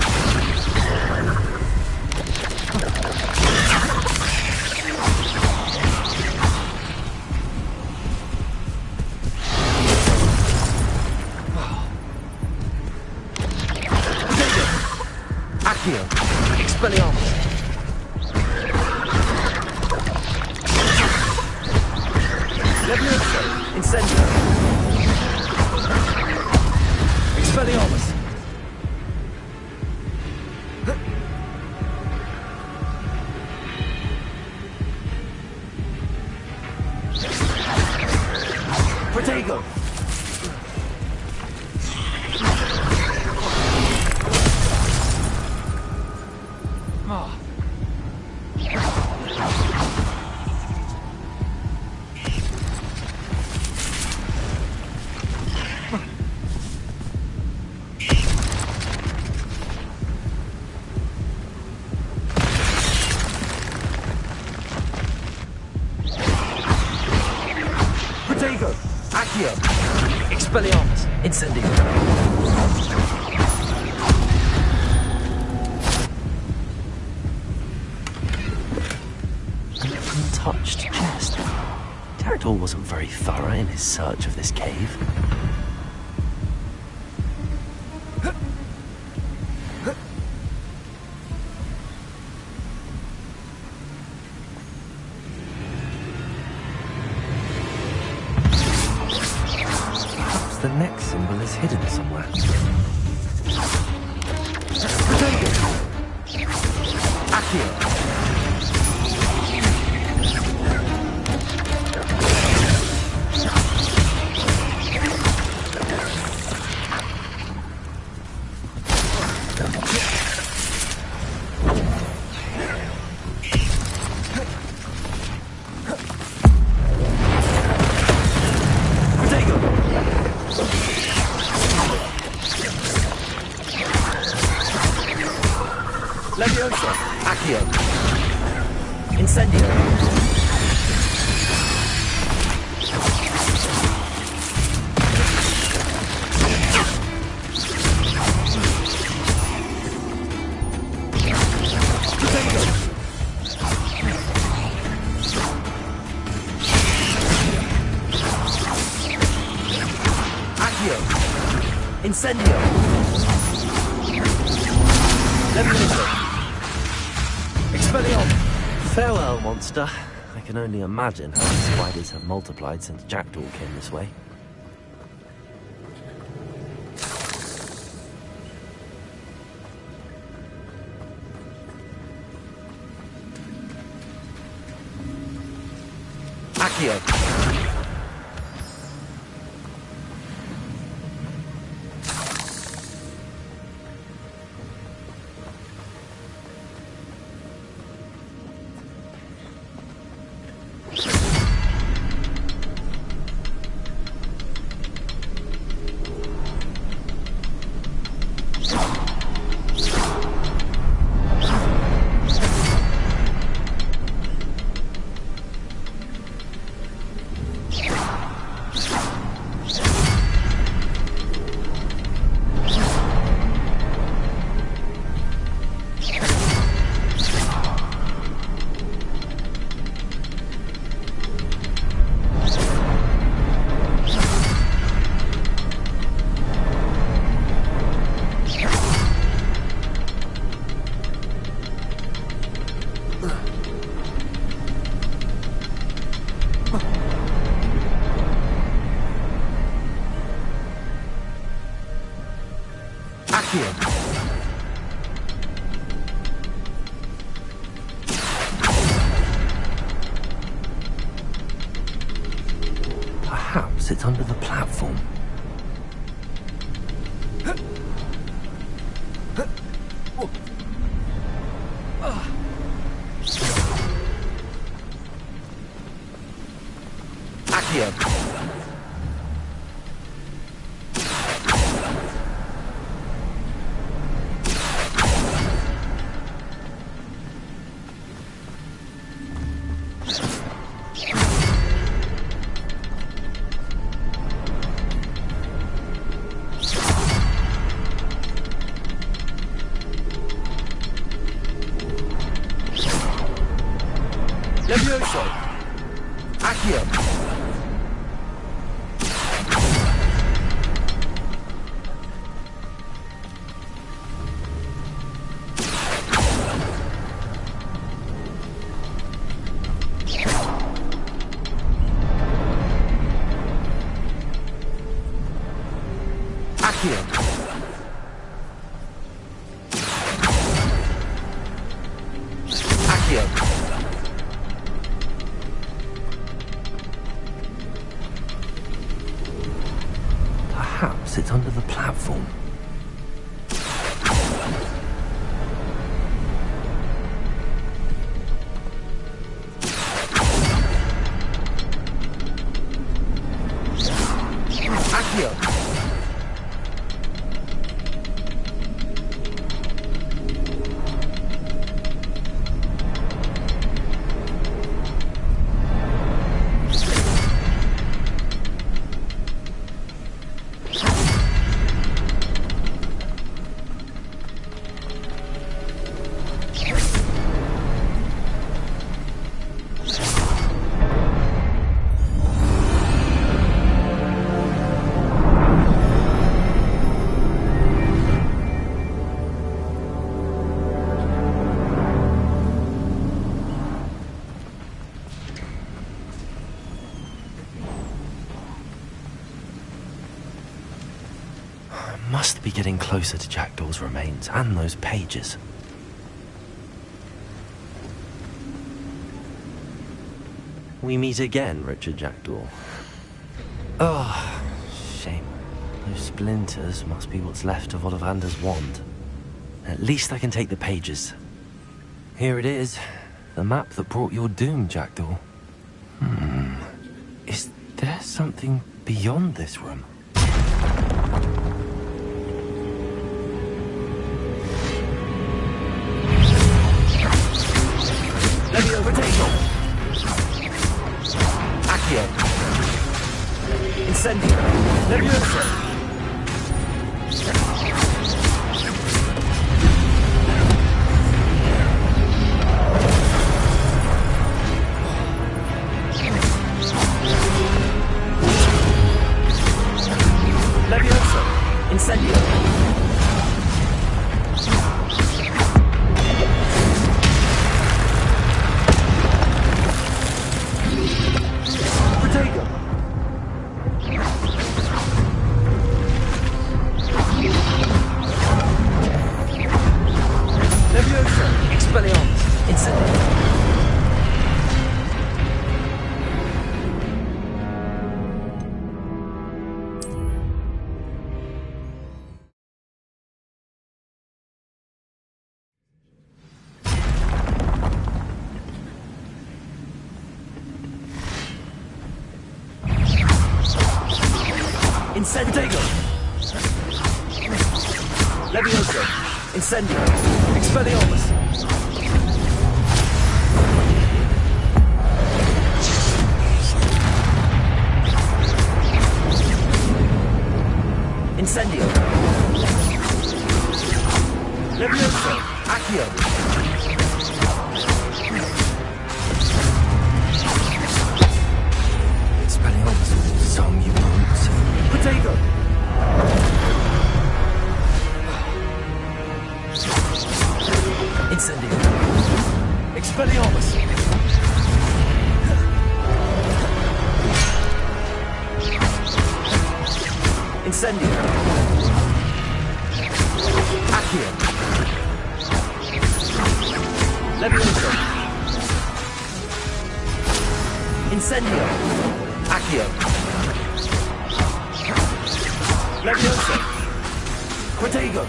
Accio! Expelliarmus! Levioso! Incendio! Expelliarmus! Protego! Protego! Accio! Expelliarmus! Incendio! An untouched chest. Jackdaw wasn't very thorough in his search of this cave. Perhaps the next symbol is hidden somewhere. Accio! Levioso! Accio! Incendio! Protego! Accio! Incendio! Levioso! Expelliarmus! Farewell, monster. I can only imagine how the spiders have multiplied since Jackdaw came this way. Accio! Accio! it's under the platform. Accio. Levioso. Accio. Accio. Accio. Perhaps it's under the platform. Accio. Must be getting closer to Jackdaw's remains and those pages. We meet again, Richard Jackdaw. Oh, shame. Those splinters must be what's left of Ollivander's wand. At least I can take the pages. Here it is. The map that brought your doom, Jackdaw. Is there something beyond this room? Levio potato. Accio. Incendio. Levioso. Levioso. Incendio. Potato. Levioso. Expelliarmus. Incendio. Incendio. Levioso. Incendio. Expelliarmus. Incendio. Levioso. Accio. Expelliarmus with some you won't. Potato. Incendio. Expelliarmus. Incendio. Accio. Levioso. Incendio. Accio. Leviosa! Protego!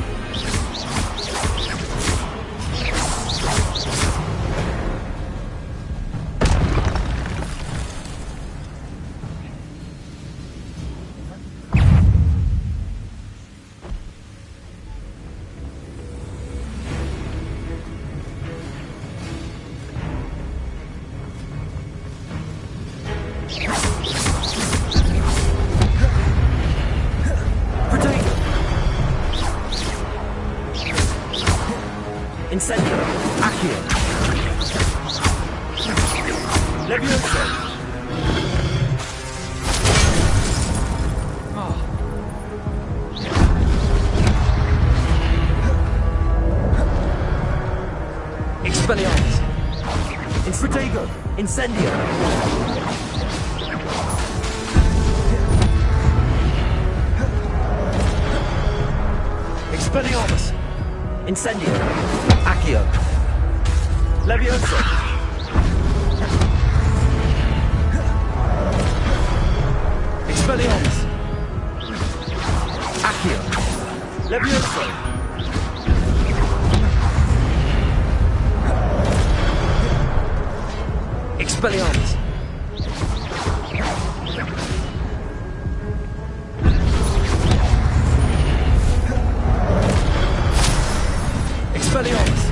Incendio! Accio! Leviosa! Expelliarmus! Protego! Incendio! Expelliarmus! Incendio! Accio! Leviosa! Expelliarmus! Accio! Leviosa! Expelliarmus! Expelliarmus!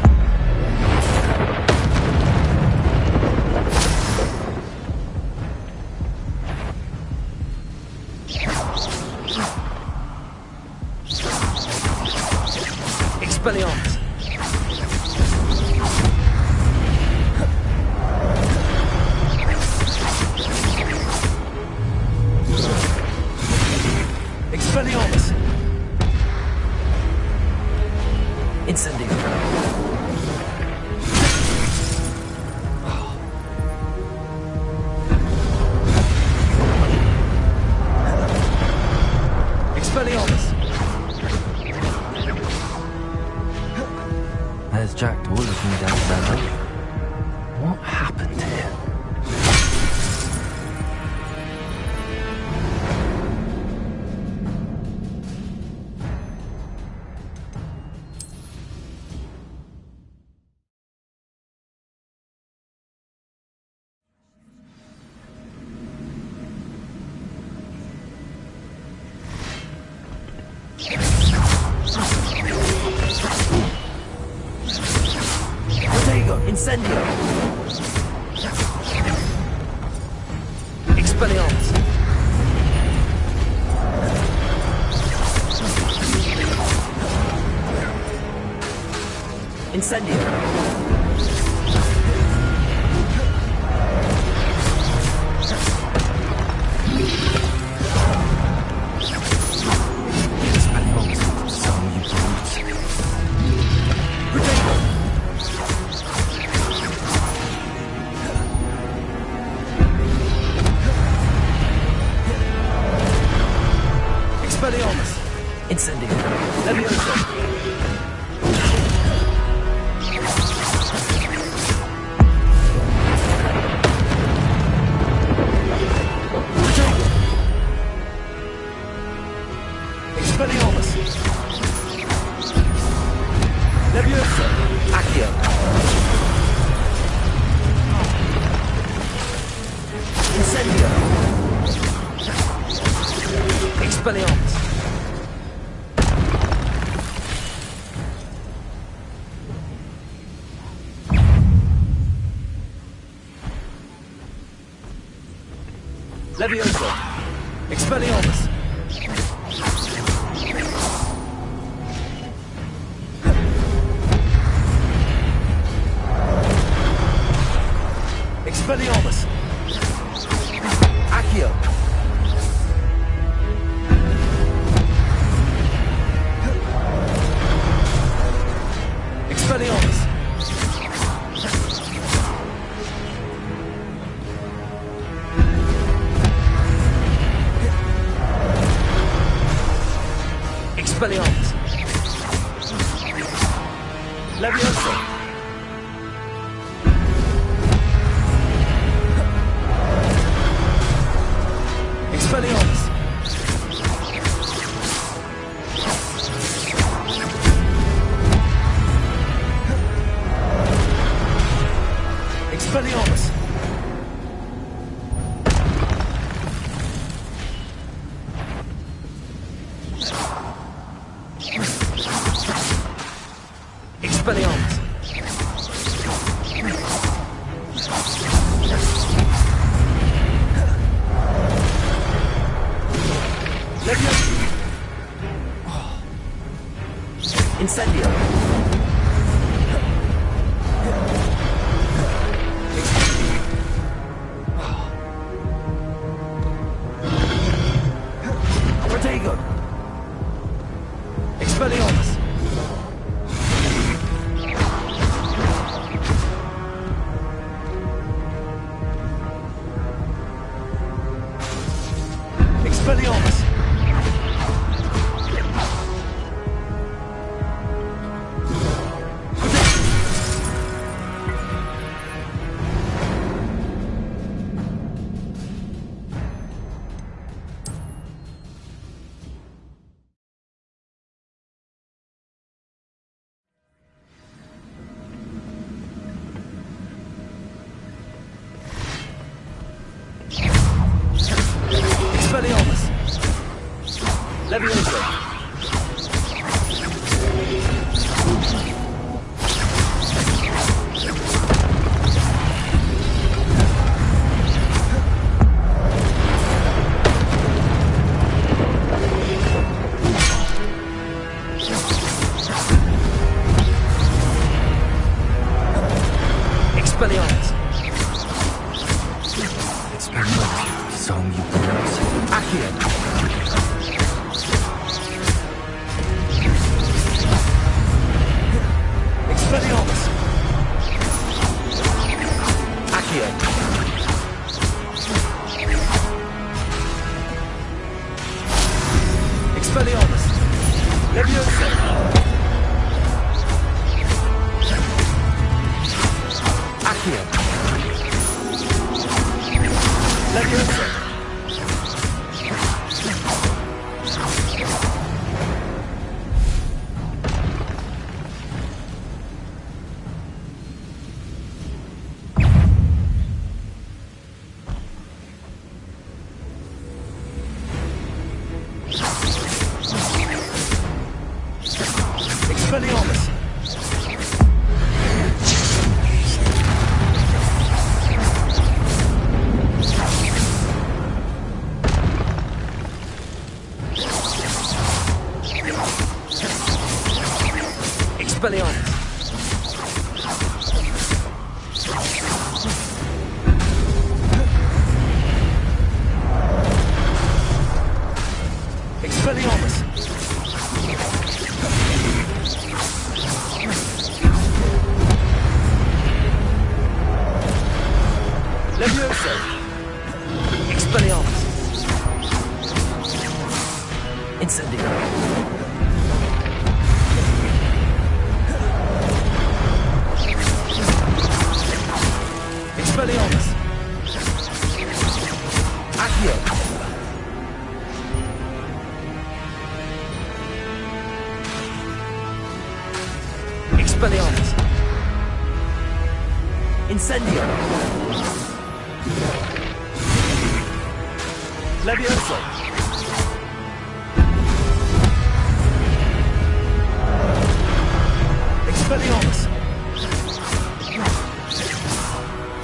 Expelliarmus! Expelliarmus! Incendio! Expelliarmus! There's Jackdaw looking down there. What happened here? Protego! Incendio! Expelliarmus! Incendio! Expelliarmus, some you brutes. Protego! Expelliarmus! Incendio! Leviosa! Protego! Expelliarmus! Leviosa! Accio! Incendio! Expelliarmus! Leviosa! Expelliarmus! Expelliarmus! Accio! Expelliarmus! Expelliarmus! Leviosa! Expelliarmus! Incendio! Protego! Expelliarmus! Expelliarmus! Expelliarmus! Levioso! Expelliarmus! Expelliarmus, so you pronounce it. Accio! Expelliarmus! Accio! Expelliarmus! Levioso! Accio! Levioso! Expelliarmus! Expelliarmus! Expelliarmus! Levioso! Expelliarmus! Incendio! Expelliarmus! Accio! Expelliarmus! Incendio! Levioso! Expelliarmus!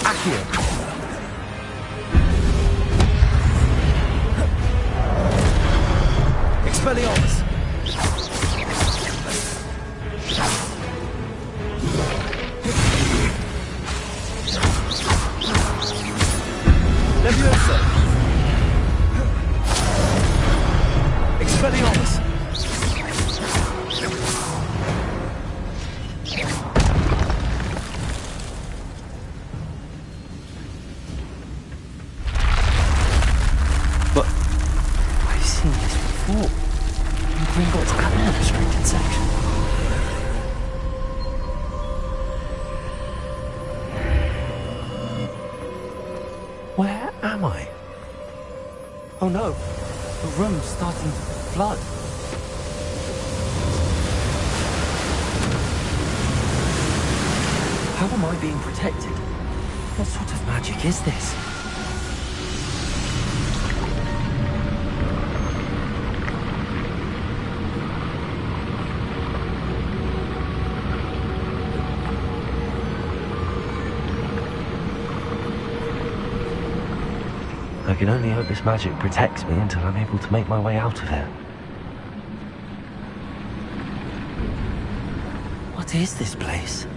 Accio! Expelliarmus! Levioso! Expelliarmus! But I've seen this before. In Gringotts Avenue restricted section. Where am I? Oh no, the room's starting to flood. How am I being protected? What sort of magic is this? I can only hope this magic protects me until I'm able to make my way out of here. What is this place?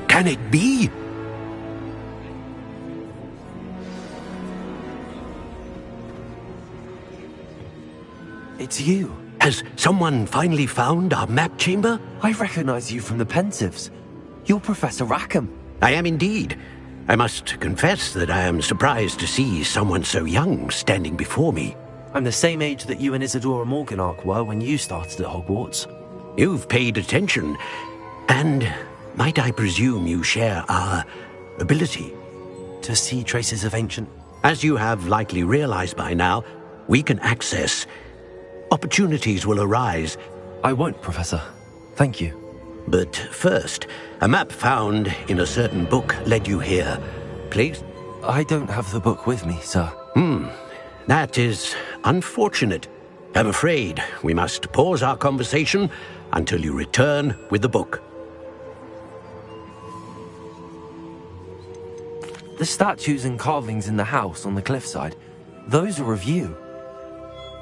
Can it be? It's you. Has someone finally found our map chamber? I recognize you from the Pensives. You're Professor Rackham. I am indeed. I must confess that I am surprised to see someone so young standing before me. I'm the same age that you and Isadora Morganach were when you started at Hogwarts. You've paid attention, and might I presume you share our ability? To see traces of ancient... As you have likely realized by now, we can access. Opportunities will arise. I won't, Professor. Thank you. But first, a map found in a certain book led you here. Please? I don't have the book with me, sir. That is unfortunate. I'm afraid we must pause our conversation until you return with the book. The statues and carvings in the house on the cliffside, those are of you.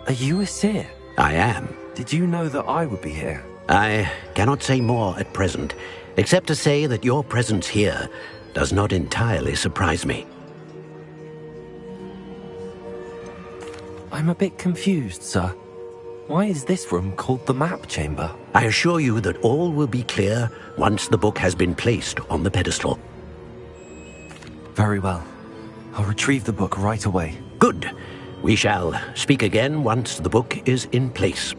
Are you a seer? I am. Did you know that I would be here? I cannot say more at present, except to say that your presence here does not entirely surprise me. I'm a bit confused, sir. Why is this room called the map chamber? I assure you that all will be clear once the book has been placed on the pedestal. Very well. I'll retrieve the book right away. Good. We shall speak again once the book is in place.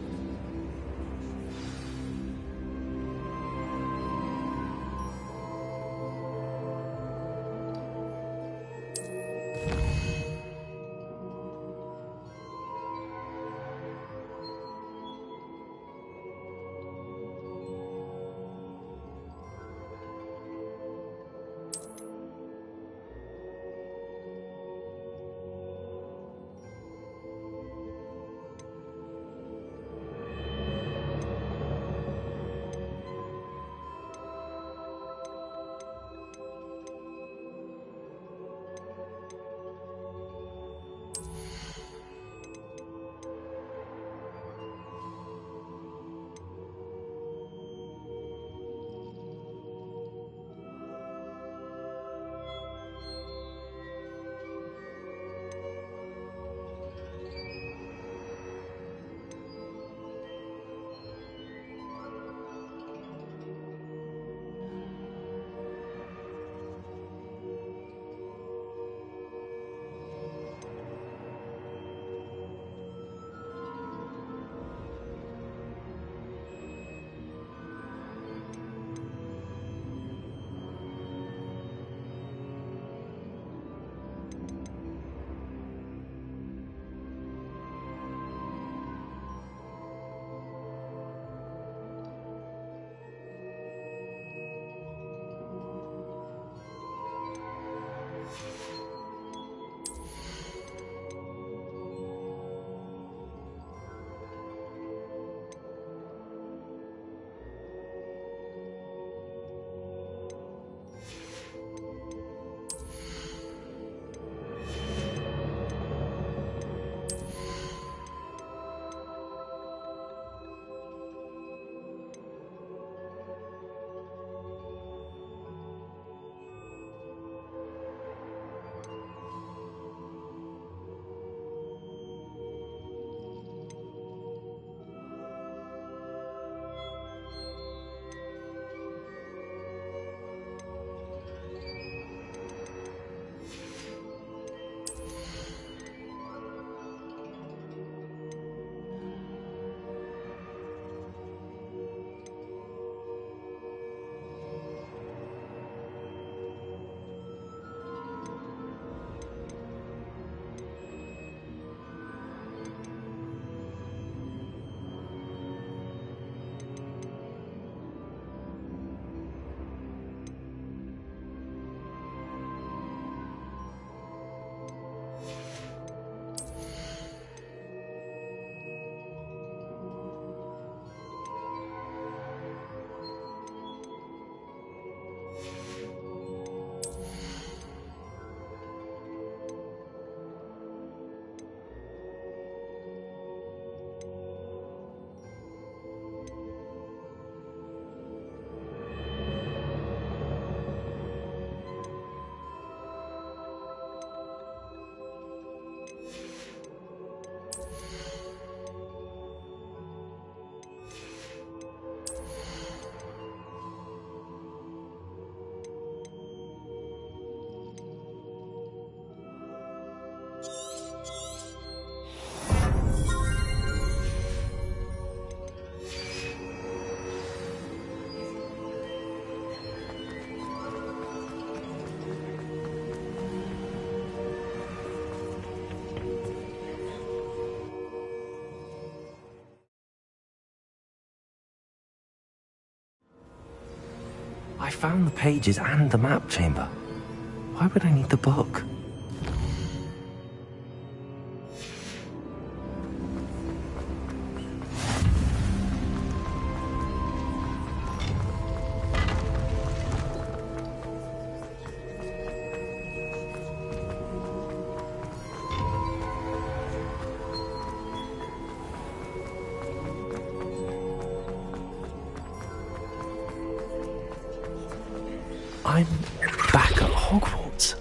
I found the pages and the map chamber. Why would I need the book? I'm back at Hogwarts.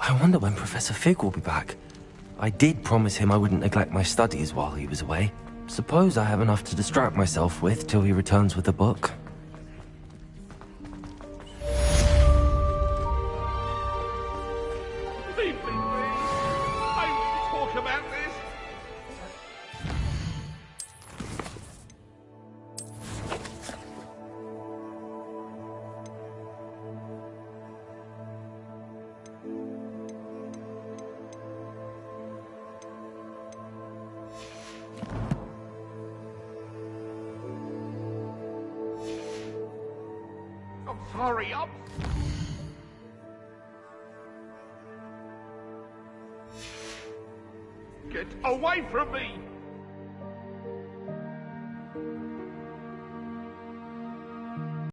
I wonder when Professor Fig will be back. I did promise him I wouldn't neglect my studies while he was away. Suppose I have enough to distract myself with till he returns with the book. Leave me, please. I want to talk about this. I'm sorry, Get away from me!